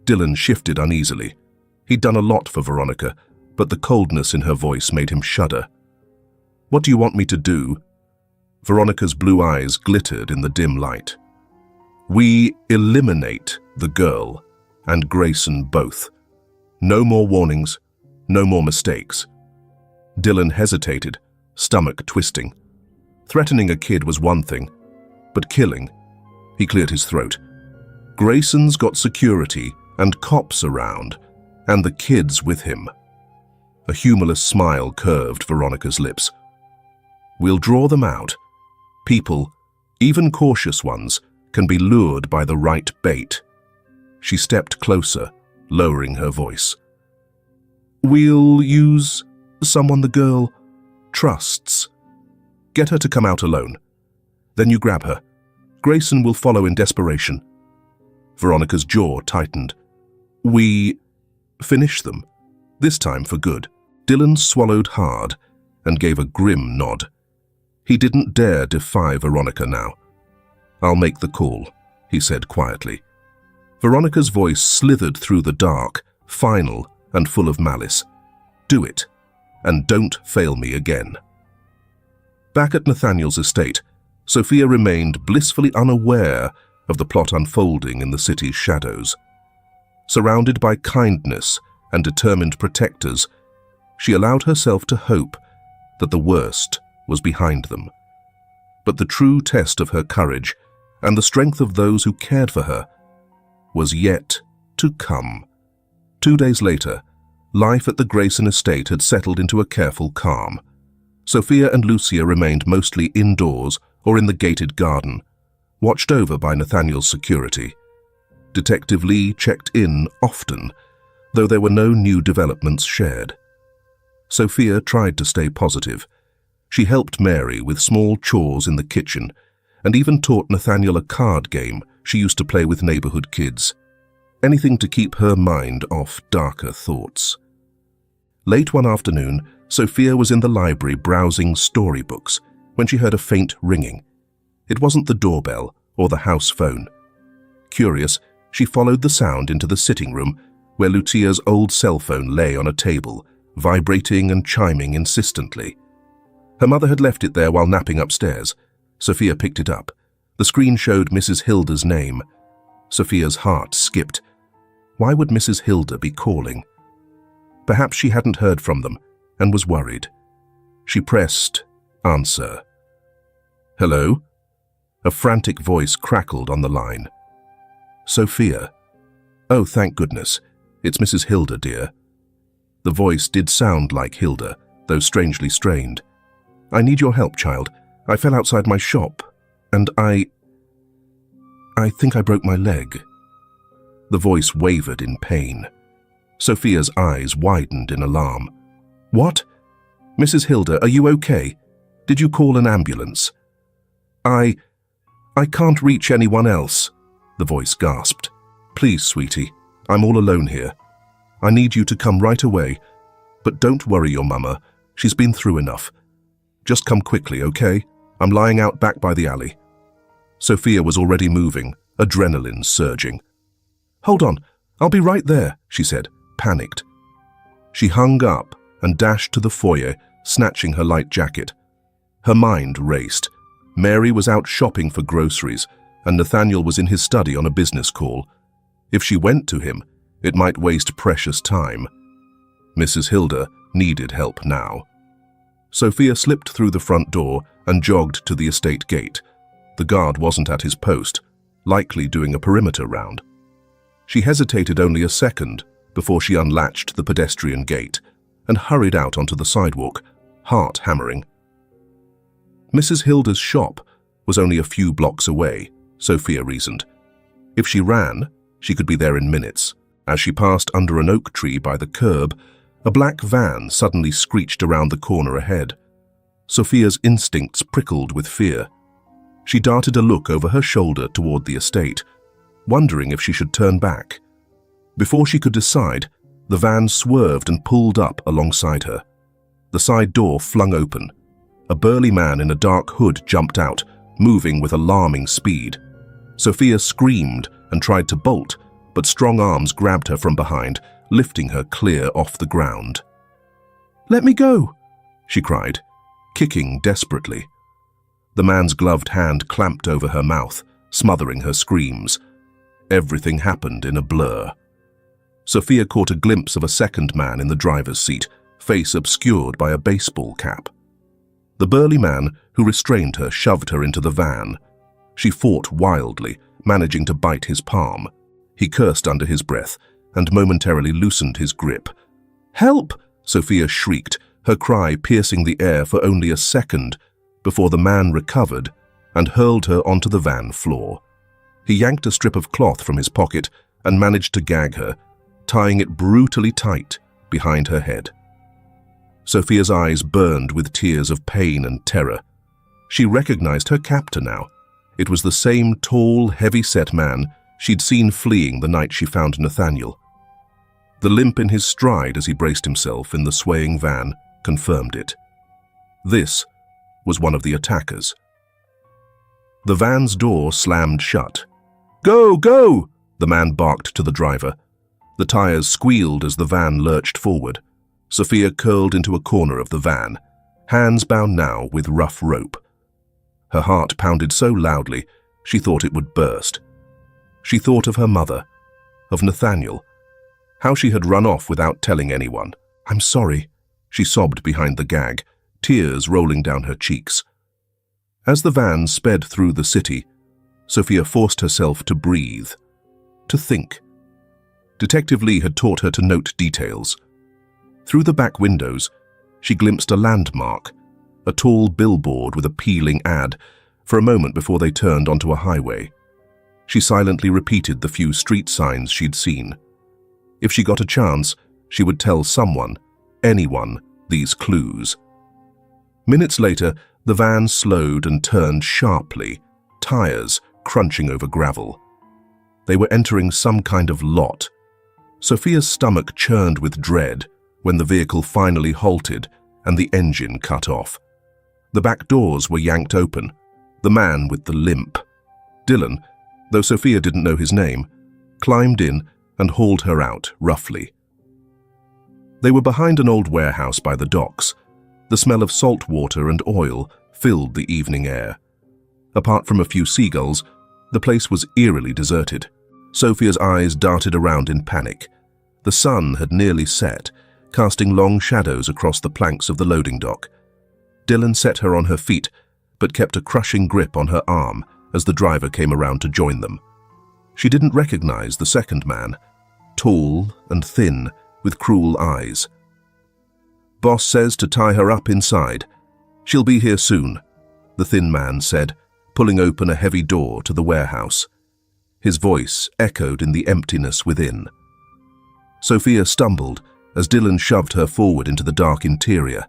Dylan shifted uneasily. He'd done a lot for Veronica, but the coldness in her voice made him shudder. What do you want me to do? Veronica's blue eyes glittered in the dim light. We eliminate the girl and Grayson both. No more warnings, no more mistakes. Dylan hesitated, stomach twisting. Threatening a kid was one thing, but killing, he cleared his throat. Grayson's got security and cops around, and the kids with him. A humorless smile curved Veronica's lips. We'll draw them out. People, even cautious ones, can be lured by the right bait. She stepped closer, lowering her voice. We'll use someone the girl trusts. Get her to come out alone. Then you grab her. Grayson will follow in desperation. Veronica's jaw tightened. We finish them, this time for good. Dylan swallowed hard and gave a grim nod. He didn't dare defy Veronica now. I'll make the call, he said quietly. Veronica's voice slithered through the dark, final and full of malice. Do it, and don't fail me again. Back at Nathaniel's estate, Sophia remained blissfully unaware of the plot unfolding in the city's shadows. Surrounded by kindness and determined protectors, she allowed herself to hope that the worst was behind them. But the true test of her courage and the strength of those who cared for her was yet to come. 2 days later, life at the Grayson estate had settled into a careful calm. Sophia and Lucia remained mostly indoors or in the gated garden, watched over by Nathaniel's security. Detective Lee checked in often, though there were no new developments shared. Sophia tried to stay positive. She helped Mary with small chores in the kitchen and even taught Nathaniel a card game she used to play with neighborhood kids. Anything to keep her mind off darker thoughts. Late one afternoon, Sophia was in the library browsing storybooks when she heard a faint ringing. It wasn't the doorbell or the house phone. Curious, she followed the sound into the sitting room where Lucia's old cell phone lay on a table, vibrating and chiming insistently. Her mother had left it there while napping upstairs. Sophia picked it up. The screen showed Mrs. Hilda's name. Sophia's heart skipped. Why would Mrs. Hilda be calling? Perhaps she hadn't heard from them and was worried. She pressed answer. Hello? A frantic voice crackled on the line. Sophia. Oh, thank goodness. It's Mrs. Hilda, dear. The voice did sound like Hilda, though strangely strained. I need your help, child. I fell outside my shop, and I think I broke my leg. The voice wavered in pain. Sophia's eyes widened in alarm. What? Mrs. Hilda, are you okay? Did you call an ambulance? I can't reach anyone else, the voice gasped. Please, sweetie, I'm all alone here. I need you to come right away. But don't worry your mama. She's been through enough. Just come quickly, okay? I'm lying out back by the alley. Sophia was already moving, adrenaline surging. Hold on, I'll be right there, she said, panicked. She hung up and dashed to the foyer, snatching her light jacket. Her mind raced. Mary was out shopping for groceries, and Nathaniel was in his study on a business call. If she went to him, it might waste precious time. Mrs. Hilda needed help now. Sophia slipped through the front door and jogged to the estate gate. The guard wasn't at his post, likely doing a perimeter round. She hesitated only a second before she unlatched the pedestrian gate and hurried out onto the sidewalk, heart hammering. Mrs. Hilda's shop was only a few blocks away, Sophia reasoned. If she ran, she could be there in minutes. As she passed under an oak tree by the curb, a black van suddenly screeched around the corner ahead. Sophia's instincts prickled with fear. She darted a look over her shoulder toward the estate, wondering if she should turn back. Before she could decide, the van swerved and pulled up alongside her. The side door flung open. A burly man in a dark hood jumped out, moving with alarming speed. Sophia screamed and tried to bolt, but strong arms grabbed her from behind, lifting her clear off the ground. "Let me go," she cried, kicking desperately. The man's gloved hand clamped over her mouth, smothering her screams. Everything happened in a blur. Sophia caught a glimpse of a second man in the driver's seat, face obscured by a baseball cap. The burly man who restrained her shoved her into the van. She fought wildly, managing to bite his palm. He cursed under his breath and momentarily loosened his grip. "Help!" Sophia shrieked, her cry piercing the air for only a second before the man recovered and hurled her onto the van floor. He yanked a strip of cloth from his pocket and managed to gag her, tying it brutally tight behind her head. Sophia's eyes burned with tears of pain and terror. She recognized her captor now. It was the same tall, heavy-set man she'd seen fleeing the night she found Nathaniel. The limp in his stride as he braced himself in the swaying van confirmed it. This was one of the attackers. The van's door slammed shut. "Go, go!" the man barked to the driver. The tires squealed as the van lurched forward. Sophia curled into a corner of the van, hands bound now with rough rope. Her heart pounded so loudly she thought it would burst. She thought of her mother, of Nathaniel, how she had run off without telling anyone. "I'm sorry," she sobbed behind the gag, tears rolling down her cheeks. As the van sped through the city, Sophia forced herself to breathe, to think. Detective Lee had taught her to note details. Through the back windows, she glimpsed a landmark, a tall billboard with a peeling ad, for a moment before they turned onto a highway. She silently repeated the few street signs she'd seen. If she got a chance, she would tell someone, anyone, these clues. Minutes later, the van slowed and turned sharply, tires crunching over gravel. They were entering some kind of lot. Sophia's stomach churned with dread when the vehicle finally halted and the engine cut off. The back doors were yanked open. The man with the limp, Dylan, though Sophia didn't know his name, climbed in and hauled her out roughly. They were behind an old warehouse by the docks. The smell of salt water and oil filled the evening air. Apart from a few seagulls, the place was eerily deserted. Sophia's eyes darted around in panic. The sun had nearly set, casting long shadows across the planks of the loading dock. Dylan set her on her feet but kept a crushing grip on her arm as the driver came around to join them. She didn't recognize the second man, tall and thin, with cruel eyes. "Boss says to tie her up inside. She'll be here soon," the thin man said, pulling open a heavy door to the warehouse. His voice echoed in the emptiness within. Sophia stumbled as Dylan shoved her forward into the dark interior.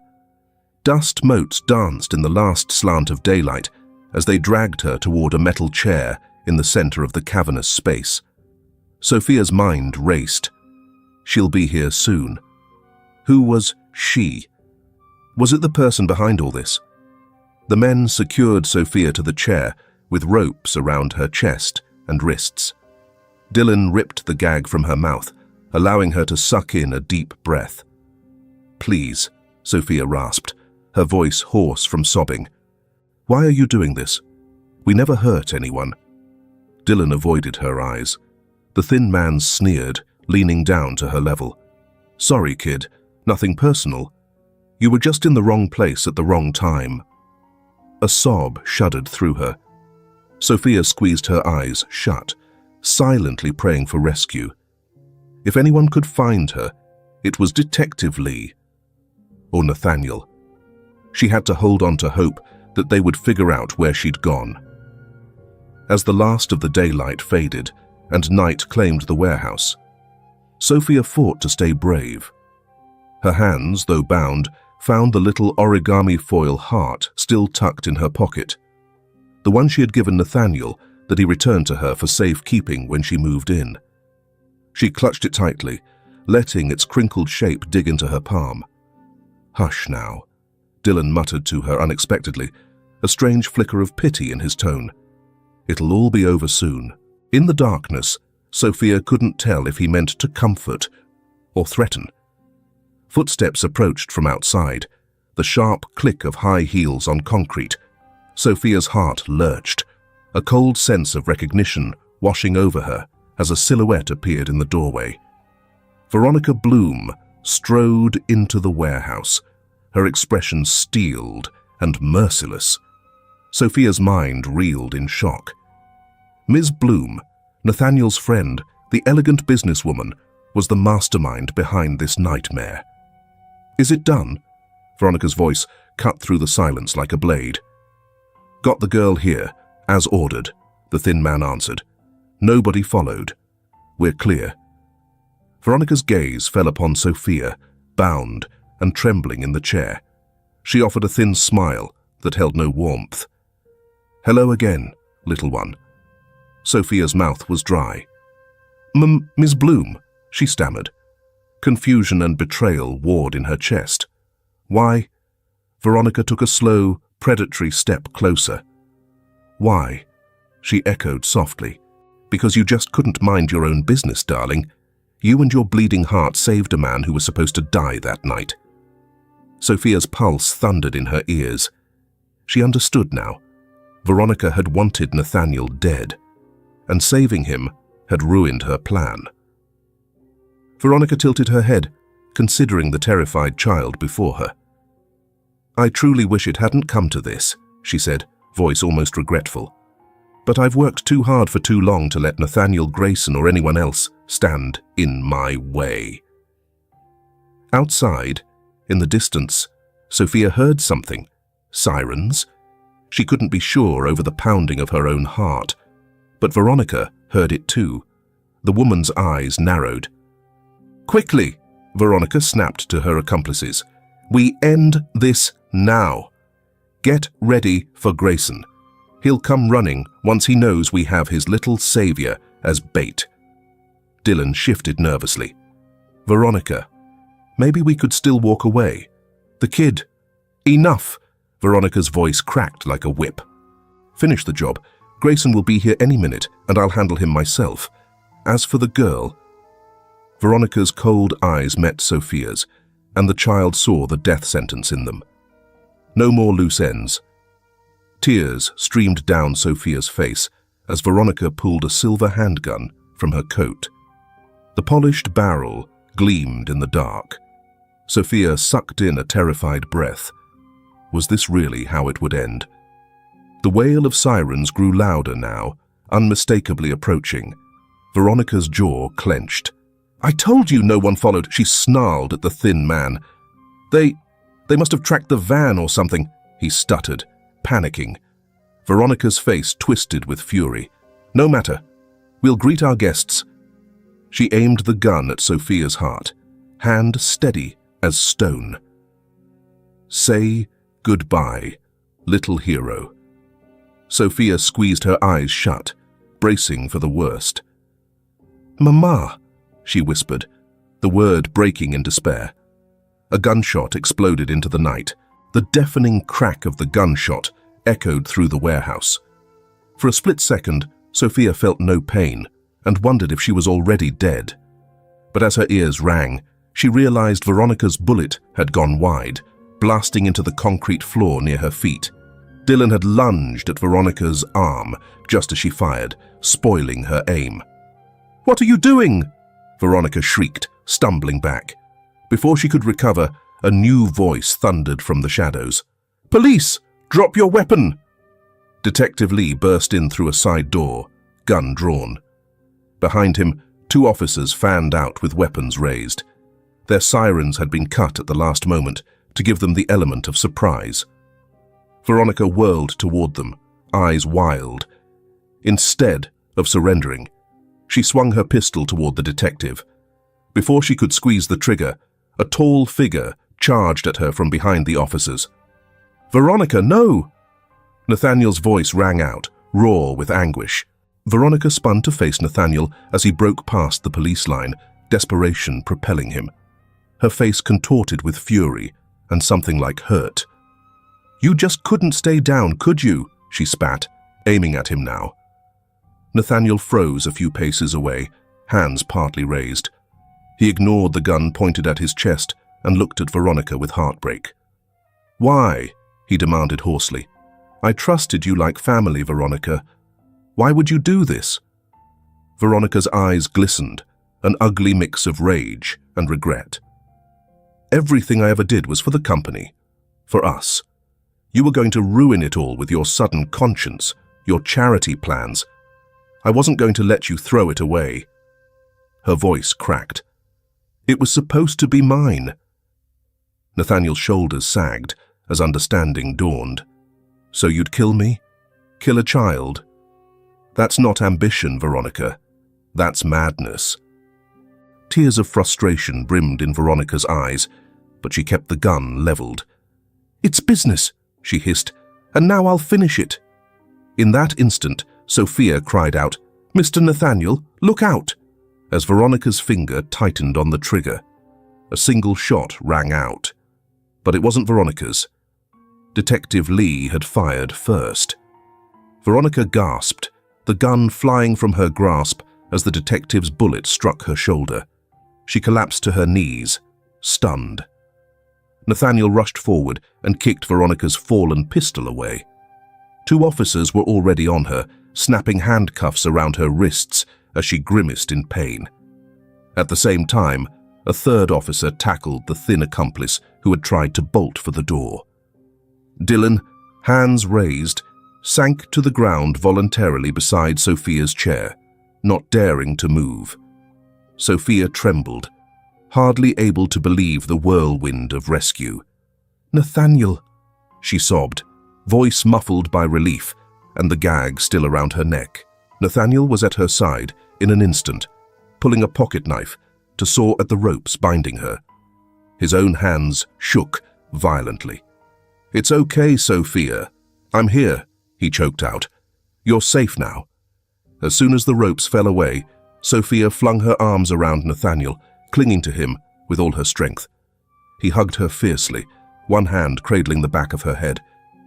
Dust motes danced in the last slant of daylight as they dragged her toward a metal chair in the center of the cavernous space. Sophia's mind raced. She'll be here soon. Who was she? Was it the person behind all this? The men secured Sophia to the chair with ropes around her chest and wrists. Dylan ripped the gag from her mouth, allowing her to suck in a deep breath. "Please," Sophia rasped, her voice hoarse from sobbing. "Why are you doing this? We never hurt anyone." Dylan avoided her eyes. The thin man sneered, leaning down to her level. "Sorry, kid, nothing personal. You were just in the wrong place at the wrong time." A sob shuddered through her. Sophia squeezed her eyes shut, silently praying for rescue. If anyone could find her, it was Detective Lee or Nathaniel. She had to hold on to hope that they would figure out where she'd gone. As the last of the daylight faded and night claimed the warehouse, Sophia fought to stay brave. Her hands, though bound, found the little origami foil heart still tucked in her pocket, the one she had given Nathaniel that he returned to her for safekeeping when she moved in. She clutched it tightly, letting its crinkled shape dig into her palm. "Hush now," Dylan muttered to her unexpectedly, a strange flicker of pity in his tone. "It'll all be over soon." In the darkness, Sophia couldn't tell if he meant to comfort or threaten. Footsteps approached from outside, the sharp click of high heels on concrete. Sophia's heart lurched, a cold sense of recognition washing over her as a silhouette appeared in the doorway. Veronica Bloom strode into the warehouse, her expression steeled and merciless. Sophia's mind reeled in shock. Ms. Bloom, Nathaniel's friend, the elegant businesswoman, was the mastermind behind this nightmare. "Is it done?" Veronica's voice cut through the silence like a blade. "Got the girl here, as ordered," the thin man answered. "Nobody followed. We're clear." Veronica's gaze fell upon Sophia, bound and trembling in the chair. She offered a thin smile that held no warmth. "Hello again, little one." Sophia's mouth was dry. Miss Bloom," she stammered. Confusion and betrayal warred in her chest. "Why?" Veronica took a slow, predatory step closer. "Why?" she echoed softly. "Because you just couldn't mind your own business, darling. You and your bleeding heart saved a man who was supposed to die that night." Sophia's pulse thundered in her ears. She understood now. Veronica had wanted Nathaniel dead, and saving him had ruined her plan. Veronica tilted her head, considering the terrified child before her. "I truly wish it hadn't come to this," she said, voice almost regretful. "But I've worked too hard for too long to let Nathaniel Grayson or anyone else stand in my way." Outside, in the distance, Sophia heard something. Sirens? She couldn't be sure over the pounding of her own heart. But Veronica heard it too. The woman's eyes narrowed. "Quickly!" Veronica snapped to her accomplices. "We end this now. Get ready for Grayson. He'll come running once he knows we have his little savior as bait." Dylan shifted nervously. "Veronica, maybe we could still walk away. The kid—" "Enough!" Veronica's voice cracked like a whip. "Finish the job. Grayson will be here any minute, and I'll handle him myself. As for the girl—" Veronica's cold eyes met Sophia's, and the child saw the death sentence in them. No more loose ends. Tears streamed down Sophia's face as Veronica pulled a silver handgun from her coat. The polished barrel gleamed in the dark. Sophia sucked in a terrified breath. Was this really how it would end? The wail of sirens grew louder now, unmistakably approaching. Veronica's jaw clenched. "I told you no one followed," she snarled at the thin man. They must have tracked the van or something," he stuttered, panicking. Veronica's face twisted with fury. "No matter. We'll greet our guests." She aimed the gun at Sophia's heart, hand steady as stone. "Say goodbye, little hero." Sophia squeezed her eyes shut, bracing for the worst. "Mama," she whispered, the word breaking in despair. A gunshot exploded into the night. The deafening crack of the gunshot echoed through the warehouse. For a split second, Sophia felt no pain and wondered if she was already dead. But as her ears rang, she realized Veronica's bullet had gone wide, blasting into the concrete floor near her feet. Dylan had lunged at Veronica's arm just as she fired, spoiling her aim. "What are you doing?" Veronica shrieked, stumbling back. Before she could recover, a new voice thundered from the shadows. "Police! Drop your weapon!" Detective Lee burst in through a side door, gun drawn. Behind him, 2 officers fanned out with weapons raised. Their sirens had been cut at the last moment to give them the element of surprise. Veronica whirled toward them, eyes wild. Instead of surrendering, she swung her pistol toward the detective. Before she could squeeze the trigger, a tall figure charged at her from behind the officers. "Veronica, no!" Nathaniel's voice rang out, raw with anguish. Veronica spun to face Nathaniel as he broke past the police line, desperation propelling him. Her face contorted with fury and something like hurt. "You just couldn't stay down, could you?" she spat, aiming at him now. Nathaniel froze a few paces away, hands partly raised. He ignored the gun pointed at his chest and looked at Veronica with heartbreak. "Why?" he demanded hoarsely. "I trusted you like family, Veronica. Why would you do this?" Veronica's eyes glistened, an ugly mix of rage and regret. "Everything I ever did was for the company, for us. You were going to ruin it all with your sudden conscience, your charity plans. I wasn't going to let you throw it away." Her voice cracked. "It was supposed to be mine." Nathaniel's shoulders sagged as understanding dawned. "So you'd kill me? Kill a child? That's not ambition, Veronica. That's madness." Tears of frustration brimmed in Veronica's eyes, but she kept the gun leveled. "It's business," she hissed, "and now I'll finish it." In that instant, Sophia cried out, "Mr. Nathaniel, look out!" as Veronica's finger tightened on the trigger. A single shot rang out. But it wasn't Veronica's. Detective Lee had fired first. Veronica gasped, the gun flying from her grasp as the detective's bullet struck her shoulder. She collapsed to her knees, stunned. Nathaniel rushed forward and kicked Veronica's fallen pistol away. 2 officers were already on her, snapping handcuffs around her wrists as she grimaced in pain. At the same time, a 3rd officer tackled the thin accomplice who had tried to bolt for the door. Dylan, hands raised, sank to the ground voluntarily beside Sophia's chair, not daring to move. Sophia trembled, hardly able to believe the whirlwind of rescue. "Nathaniel," she sobbed, voice muffled by relief and the gag still around her neck. Nathaniel was at her side in an instant, pulling a pocket knife to saw at the ropes binding her. His own hands shook violently. "It's okay, Sophia. I'm here," he choked out. "You're safe now." As soon as the ropes fell away, Sophia flung her arms around Nathaniel, clinging to him with all her strength. He hugged her fiercely, one hand cradling the back of her head.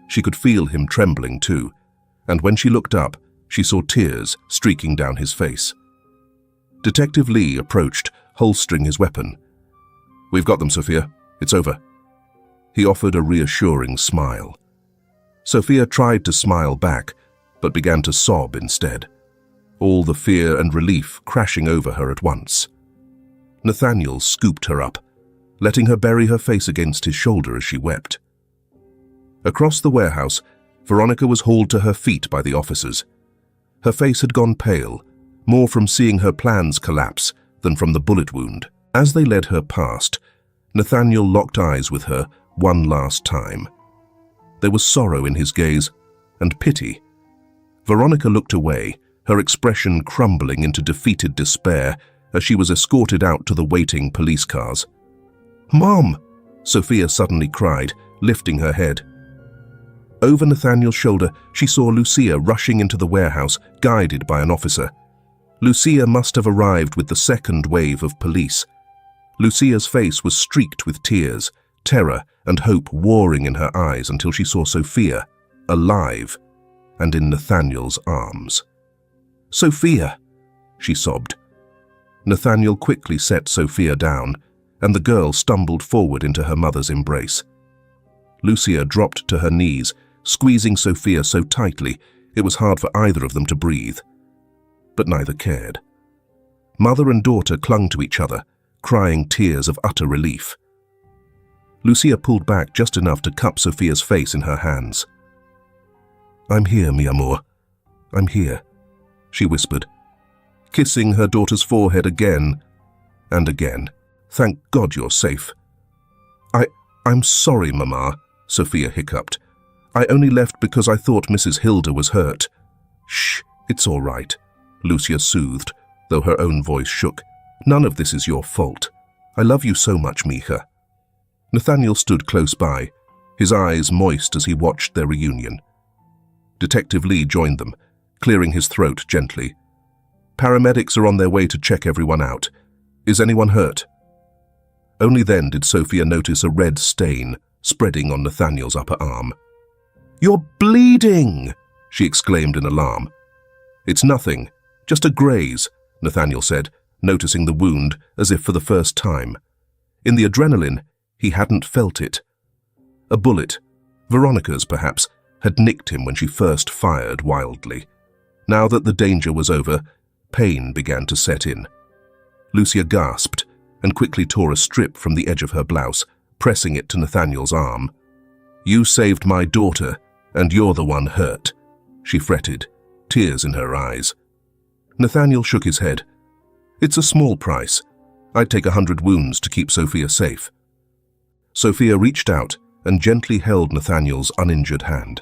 She could feel him trembling too, and when she looked up, she saw tears streaking down his face. Detective Lee approached, holstering his weapon. "We've got them, Sophia. It's over." He offered a reassuring smile. Sophia tried to smile back, but began to sob instead, all the fear and relief crashing over her at once. Nathaniel scooped her up, letting her bury her face against his shoulder as she wept. Across the warehouse, Veronica was hauled to her feet by the officers. Her face had gone pale, more from seeing her plans collapse than from the bullet wound. As they led her past, Nathaniel locked eyes with her one last time. There was sorrow in his gaze and pity. Veronica looked away, her expression crumbling into defeated despair as she was escorted out to the waiting police cars. "Mom!" Sophia suddenly cried, lifting her head. Over Nathaniel's shoulder, she saw Lucia rushing into the warehouse, guided by an officer. Lucia must have arrived with the second wave of police. Lucia's face was streaked with tears, terror and hope warring in her eyes until she saw Sophia, alive, and in Nathaniel's arms. "Sophia!" she sobbed. Nathaniel quickly set Sophia down, and the girl stumbled forward into her mother's embrace. Lucia dropped to her knees, squeezing Sophia so tightly it was hard for either of them to breathe. But neither cared. Mother and daughter clung to each other, crying tears of utter relief. Lucia pulled back just enough to cup Sophia's face in her hands. "I'm here, mi amor. I'm here," she whispered, kissing her daughter's forehead again and again. "Thank God you're safe." I'm sorry, Mama," Sophia hiccuped. "I only left because I thought Mrs. Hilda was hurt." "Shh, it's all right," Lucia soothed, though her own voice shook. "None of this is your fault. I love you so much, Mija." Nathaniel stood close by, his eyes moist as he watched their reunion. Detective Lee joined them, clearing his throat gently. "Paramedics are on their way to check everyone out. Is anyone hurt?" Only then did Sophia notice a red stain spreading on Nathaniel's upper arm. "You're bleeding!" she exclaimed in alarm. "It's nothing, just a graze," Nathaniel said, noticing the wound as if for the first time. In the adrenaline, he hadn't felt it. A bullet, Veronica's perhaps, had nicked him when she first fired wildly. Now that the danger was over, pain began to set in. Lucia gasped and quickly tore a strip from the edge of her blouse, pressing it to Nathaniel's arm. "You saved my daughter, and you're the one hurt," she fretted, tears in her eyes. Nathaniel shook his head. "It's a small price. I'd take 100 wounds to keep Sophia safe." Sophia reached out and gently held Nathaniel's uninjured hand.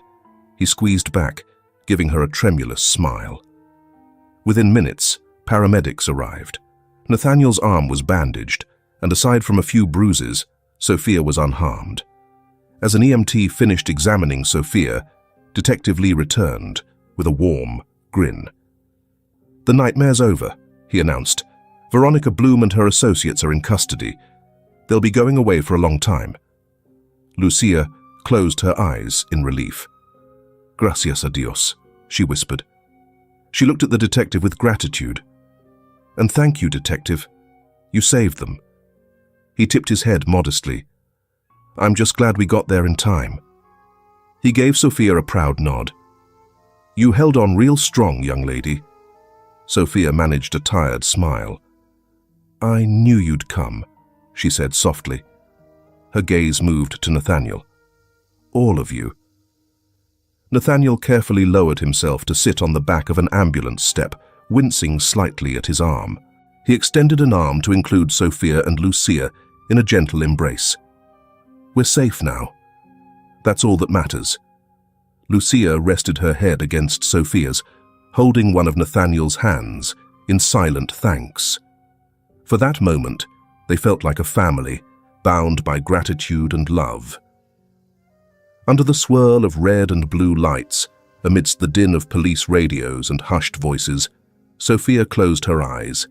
He squeezed back, giving her a tremulous smile. Within minutes, paramedics arrived. Nathaniel's arm was bandaged, and aside from a few bruises, Sophia was unharmed. As an EMT finished examining Sophia, Detective Lee returned with a warm grin. "The nightmare's over," he announced. "Veronica Bloom and her associates are in custody. They'll be going away for a long time." Lucia closed her eyes in relief. "Gracias a Dios," she whispered. She looked at the detective with gratitude. "And thank you, detective. You saved them." He tipped his head modestly. "I'm just glad we got there in time." He gave Sophia a proud nod. "You held on real strong, young lady." Sophia managed a tired smile. "I knew you'd come," she said softly. Her gaze moved to Nathaniel. "All of you." Nathaniel carefully lowered himself to sit on the back of an ambulance step, wincing slightly at his arm. He extended an arm to include Sophia and Lucia in a gentle embrace. "We're safe now. That's all that matters." Lucia rested her head against Sophia's, holding one of Nathaniel's hands in silent thanks. For that moment, they felt like a family, bound by gratitude and love. Under the swirl of red and blue lights, amidst the din of police radios and hushed voices, Sophia closed her eyes.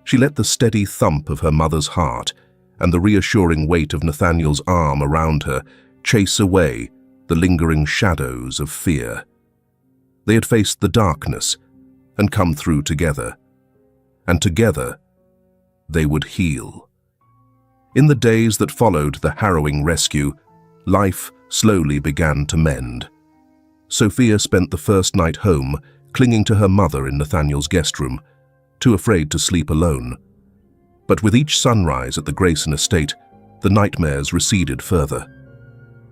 She let the steady thump of her mother's heart and the reassuring weight of Nathaniel's arm around her chase away the lingering shadows of fear. They had faced the darkness and come through together, and together they would heal. In the days that followed the harrowing rescue, life slowly began to mend. Sophia spent the first night home clinging to her mother in Nathaniel's guest room, too afraid to sleep alone. But with each sunrise at the Grayson estate, the nightmares receded further.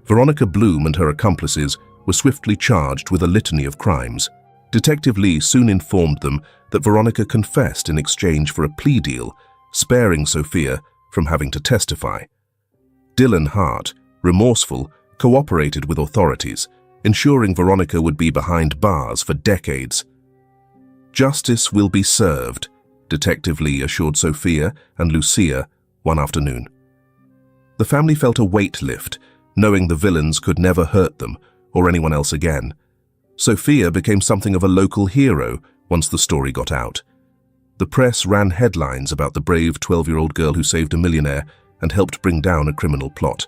Veronica Bloom and her accomplices were swiftly charged with a litany of crimes. Detective Lee soon informed them that Veronica confessed in exchange for a plea deal, sparing Sophia from having to testify. Dylan Hart, remorseful, cooperated with authorities, ensuring Veronica would be behind bars for decades. "Justice will be served," Detective Lee assured Sophia and Lucia one afternoon. The family felt a weight lift, knowing the villains could never hurt them or anyone else again. Sophia became something of a local hero once the story got out. The press ran headlines about the brave 12-year-old girl who saved a millionaire and helped bring down a criminal plot.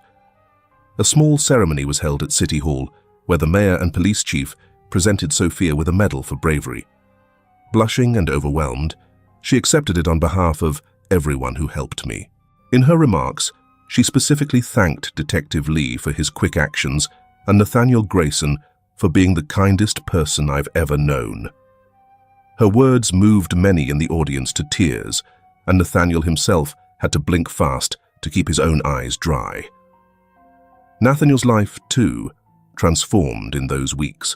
A small ceremony was held at City Hall, where the mayor and police chief presented Sophia with a medal for bravery. Blushing and overwhelmed, she accepted it on behalf of everyone who helped me. In her remarks, she specifically thanked Detective Lee for his quick actions and Nathaniel Grayson for being the kindest person I've ever known. Her words moved many in the audience to tears, and Nathaniel himself had to blink fast to keep his own eyes dry. Nathaniel's life, too, transformed in those weeks.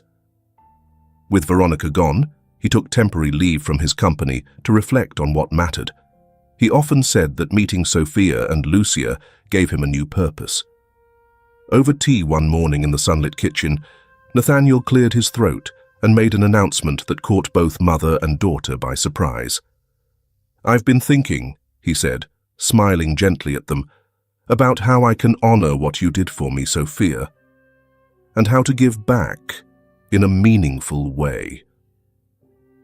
With Veronica gone, he took temporary leave from his company to reflect on what mattered. He often said that meeting Sophia and Lucia gave him a new purpose. Over tea one morning in the sunlit kitchen, Nathaniel cleared his throat and made an announcement that caught both mother and daughter by surprise. "I've been thinking," he said, smiling gently at them, "about how I can honor what you did for me, Sophia, and how to give back in a meaningful way."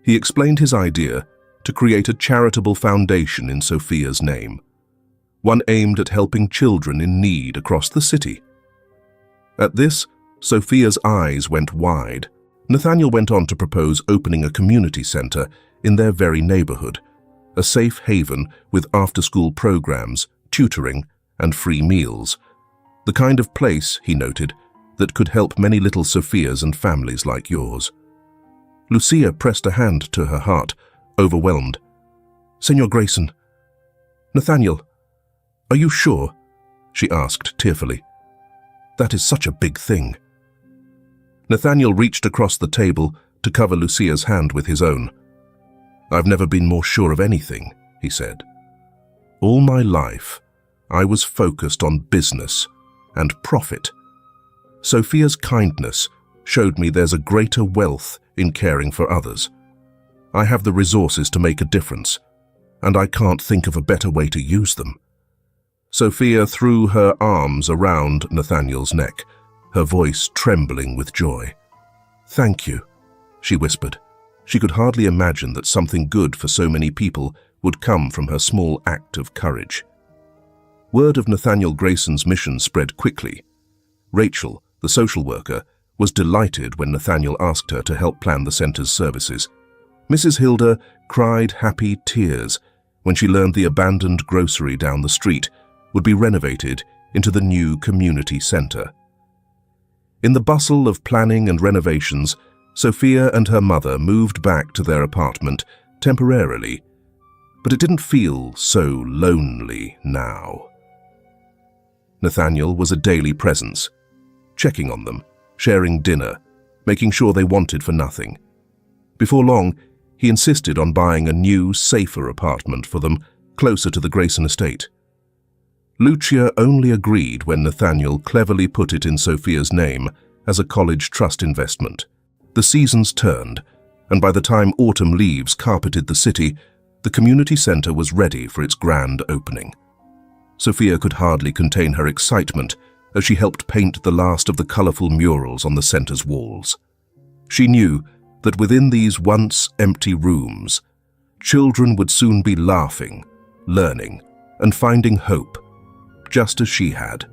He explained his idea to create a charitable foundation in Sophia's name, one aimed at helping children in need across the city. At this, Sophia's eyes went wide. Nathaniel went on to propose opening a community center in their very neighborhood, a safe haven with after-school programs, tutoring, and free meals. The kind of place, he noted, that could help many little Sophias and families like yours. Lucia pressed a hand to her heart, overwhelmed. "Senor Grayson, Nathaniel, are you sure?" she asked tearfully. "That is such a big thing." Nathaniel reached across the table to cover Lucia's hand with his own. "I've never been more sure of anything," he said. "All my life, I was focused on business and profit. Sophia's kindness showed me there's a greater wealth in caring for others. I have the resources to make a difference, and I can't think of a better way to use them." Sophia threw her arms around Nathaniel's neck, her voice trembling with joy. "Thank you," she whispered. She could hardly imagine that something good for so many people would come from her small act of courage. Word of Nathaniel Grayson's mission spread quickly. Rachel, the social worker, was delighted when Nathaniel asked her to help plan the center's services. Mrs. Hilda cried happy tears when she learned the abandoned grocery down the street would be renovated into the new community center. In the bustle of planning and renovations, Sophia and her mother moved back to their apartment temporarily, but it didn't feel so lonely now. Nathaniel was a daily presence, checking on them, sharing dinner, making sure they wanted for nothing. Before long, he insisted on buying a new, safer apartment for them closer to the Grayson estate. Lucia only agreed when Nathaniel cleverly put it in Sophia's name as a college trust investment. The seasons turned, and by the time autumn leaves carpeted the city, the community center was ready for its grand opening. Sophia could hardly contain her excitement as she helped paint the last of the colorful murals on the center's walls. She knew that within these once empty rooms, children would soon be laughing, learning, and finding hope, just as she had.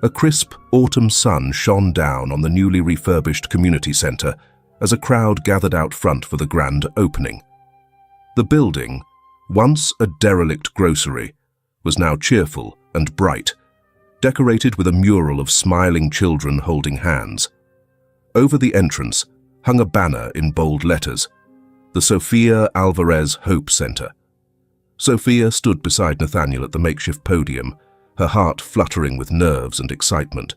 A crisp autumn sun shone down on the newly refurbished community center as a crowd gathered out front for the grand opening. The building, once a derelict grocery, was now cheerful and bright, decorated with a mural of smiling children holding hands. Over the entrance hung a banner in bold letters, the Sofia Alvarez Hope Center. Sophia stood beside Nathaniel at the makeshift podium, her heart fluttering with nerves and excitement.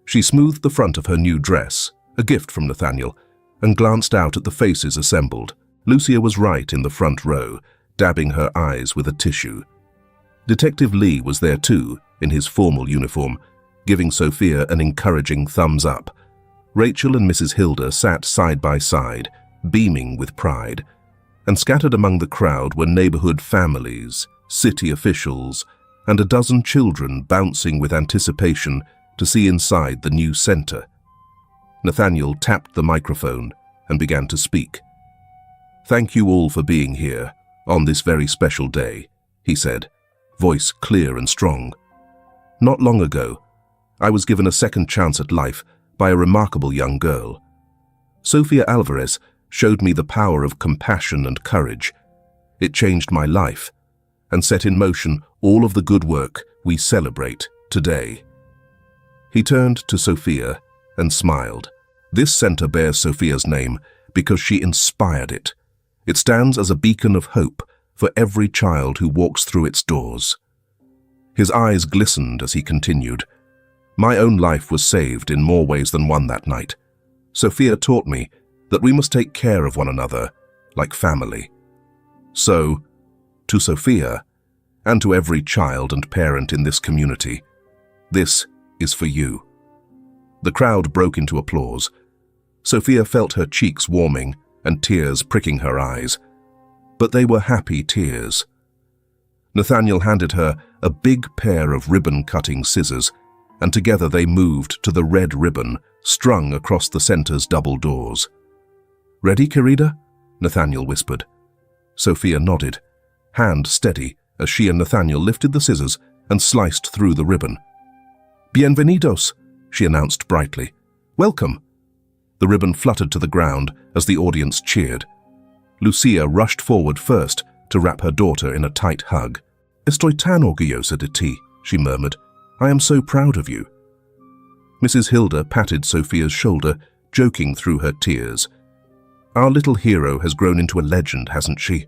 She smoothed the front of her new dress, a gift from Nathaniel, and glanced out at the faces assembled. Lucia was right in the front row, dabbing her eyes with a tissue. Detective Lee was there too, in his formal uniform, giving Sophia an encouraging thumbs up. Rachel and Mrs. Hilda sat side by side, beaming with pride, and scattered among the crowd were neighborhood families, city officials, and a dozen children bouncing with anticipation to see inside the new center. Nathaniel tapped the microphone and began to speak. "Thank you all for being here on this very special day," he said, voice clear and strong. "Not long ago, I was given a second chance at life by a remarkable young girl. Sofia Alvarez showed me the power of compassion and courage. It changed my life and set in motion all of the good work we celebrate today." He turned to Sophia and smiled. "This center bears Sophia's name because she inspired it. It stands as a beacon of hope for every child who walks through its doors." His eyes glistened as he continued. "My own life was saved in more ways than one that night. Sophia taught me that we must take care of one another like family. So, to Sophia, and to every child and parent in this community, this is for you." The crowd broke into applause. Sophia felt her cheeks warming and tears pricking her eyes, but they were happy tears. Nathaniel handed her a big pair of ribbon-cutting scissors, and together they moved to the red ribbon strung across the center's double doors. "Ready, querida?" Nathaniel whispered. Sophia nodded, hand steady as she and Nathaniel lifted the scissors and sliced through the ribbon. "Bienvenidos," she announced brightly. "Welcome." The ribbon fluttered to the ground as the audience cheered. Lucia rushed forward first to wrap her daughter in a tight hug. "Estoy tan orgullosa de ti," she murmured. "I am so proud of you." Mrs. Hilda patted Sophia's shoulder, joking through her tears. "Our little hero has grown into a legend, hasn't she?"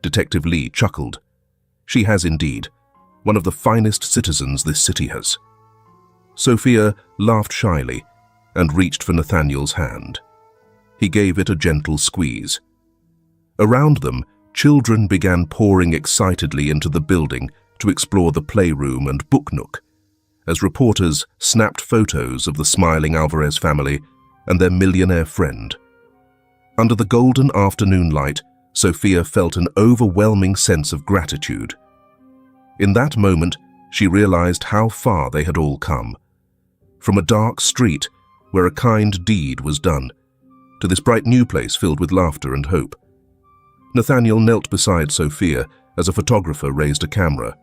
Detective Lee chuckled. "She has indeed. One of the finest citizens this city has." Sophia laughed shyly and reached for Nathaniel's hand. He gave it a gentle squeeze. Around them, children began pouring excitedly into the building to explore the playroom and book nook, as reporters snapped photos of the smiling Alvarez family and their millionaire friend. Under the golden afternoon light, Sophia felt an overwhelming sense of gratitude. In that moment, she realized how far they had all come. From a dark street where a kind deed was done, to this bright new place filled with laughter and hope. Nathaniel knelt beside Sophia as a photographer raised a camera.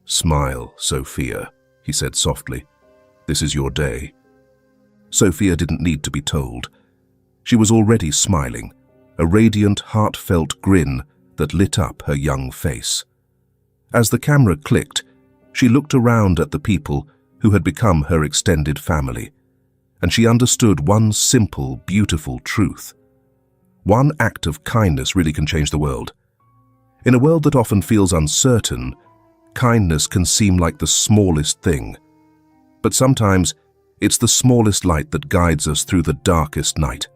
"Smile, Sophia," he said softly. "This is your day." Sophia didn't need to be told. She was already smiling, a radiant, heartfelt grin that lit up her young face. As the camera clicked, she looked around at the people who had become her extended family, and she understood one simple, beautiful truth. One act of kindness really can change the world. In a world that often feels uncertain, kindness can seem like the smallest thing. But sometimes, it's the smallest light that guides us through the darkest night.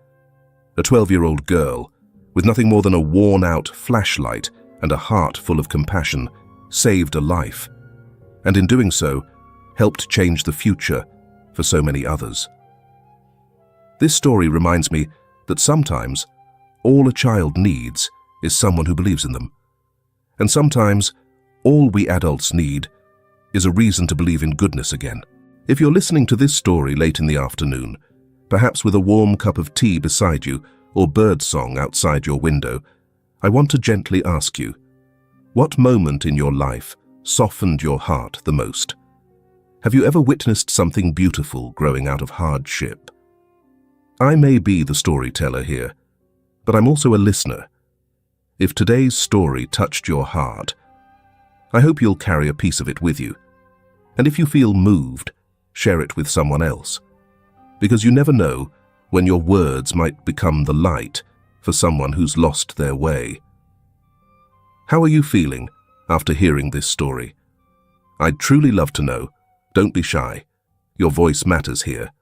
A 12-year-old girl, with nothing more than a worn-out flashlight and a heart full of compassion, saved a life, and in doing so, helped change the future for so many others. This story reminds me that sometimes all a child needs is someone who believes in them. And sometimes all we adults need is a reason to believe in goodness again. If you're listening to this story late in the afternoon, perhaps with a warm cup of tea beside you or birdsong outside your window, I want to gently ask you, what moment in your life softened your heart the most? Have you ever witnessed something beautiful growing out of hardship? I may be the storyteller here, but I'm also a listener. If today's story touched your heart, I hope you'll carry a piece of it with you. And if you feel moved, share it with someone else. Because you never know when your words might become the light for someone who's lost their way. How are you feeling after hearing this story? I'd truly love to know. Don't be shy. Your voice matters here.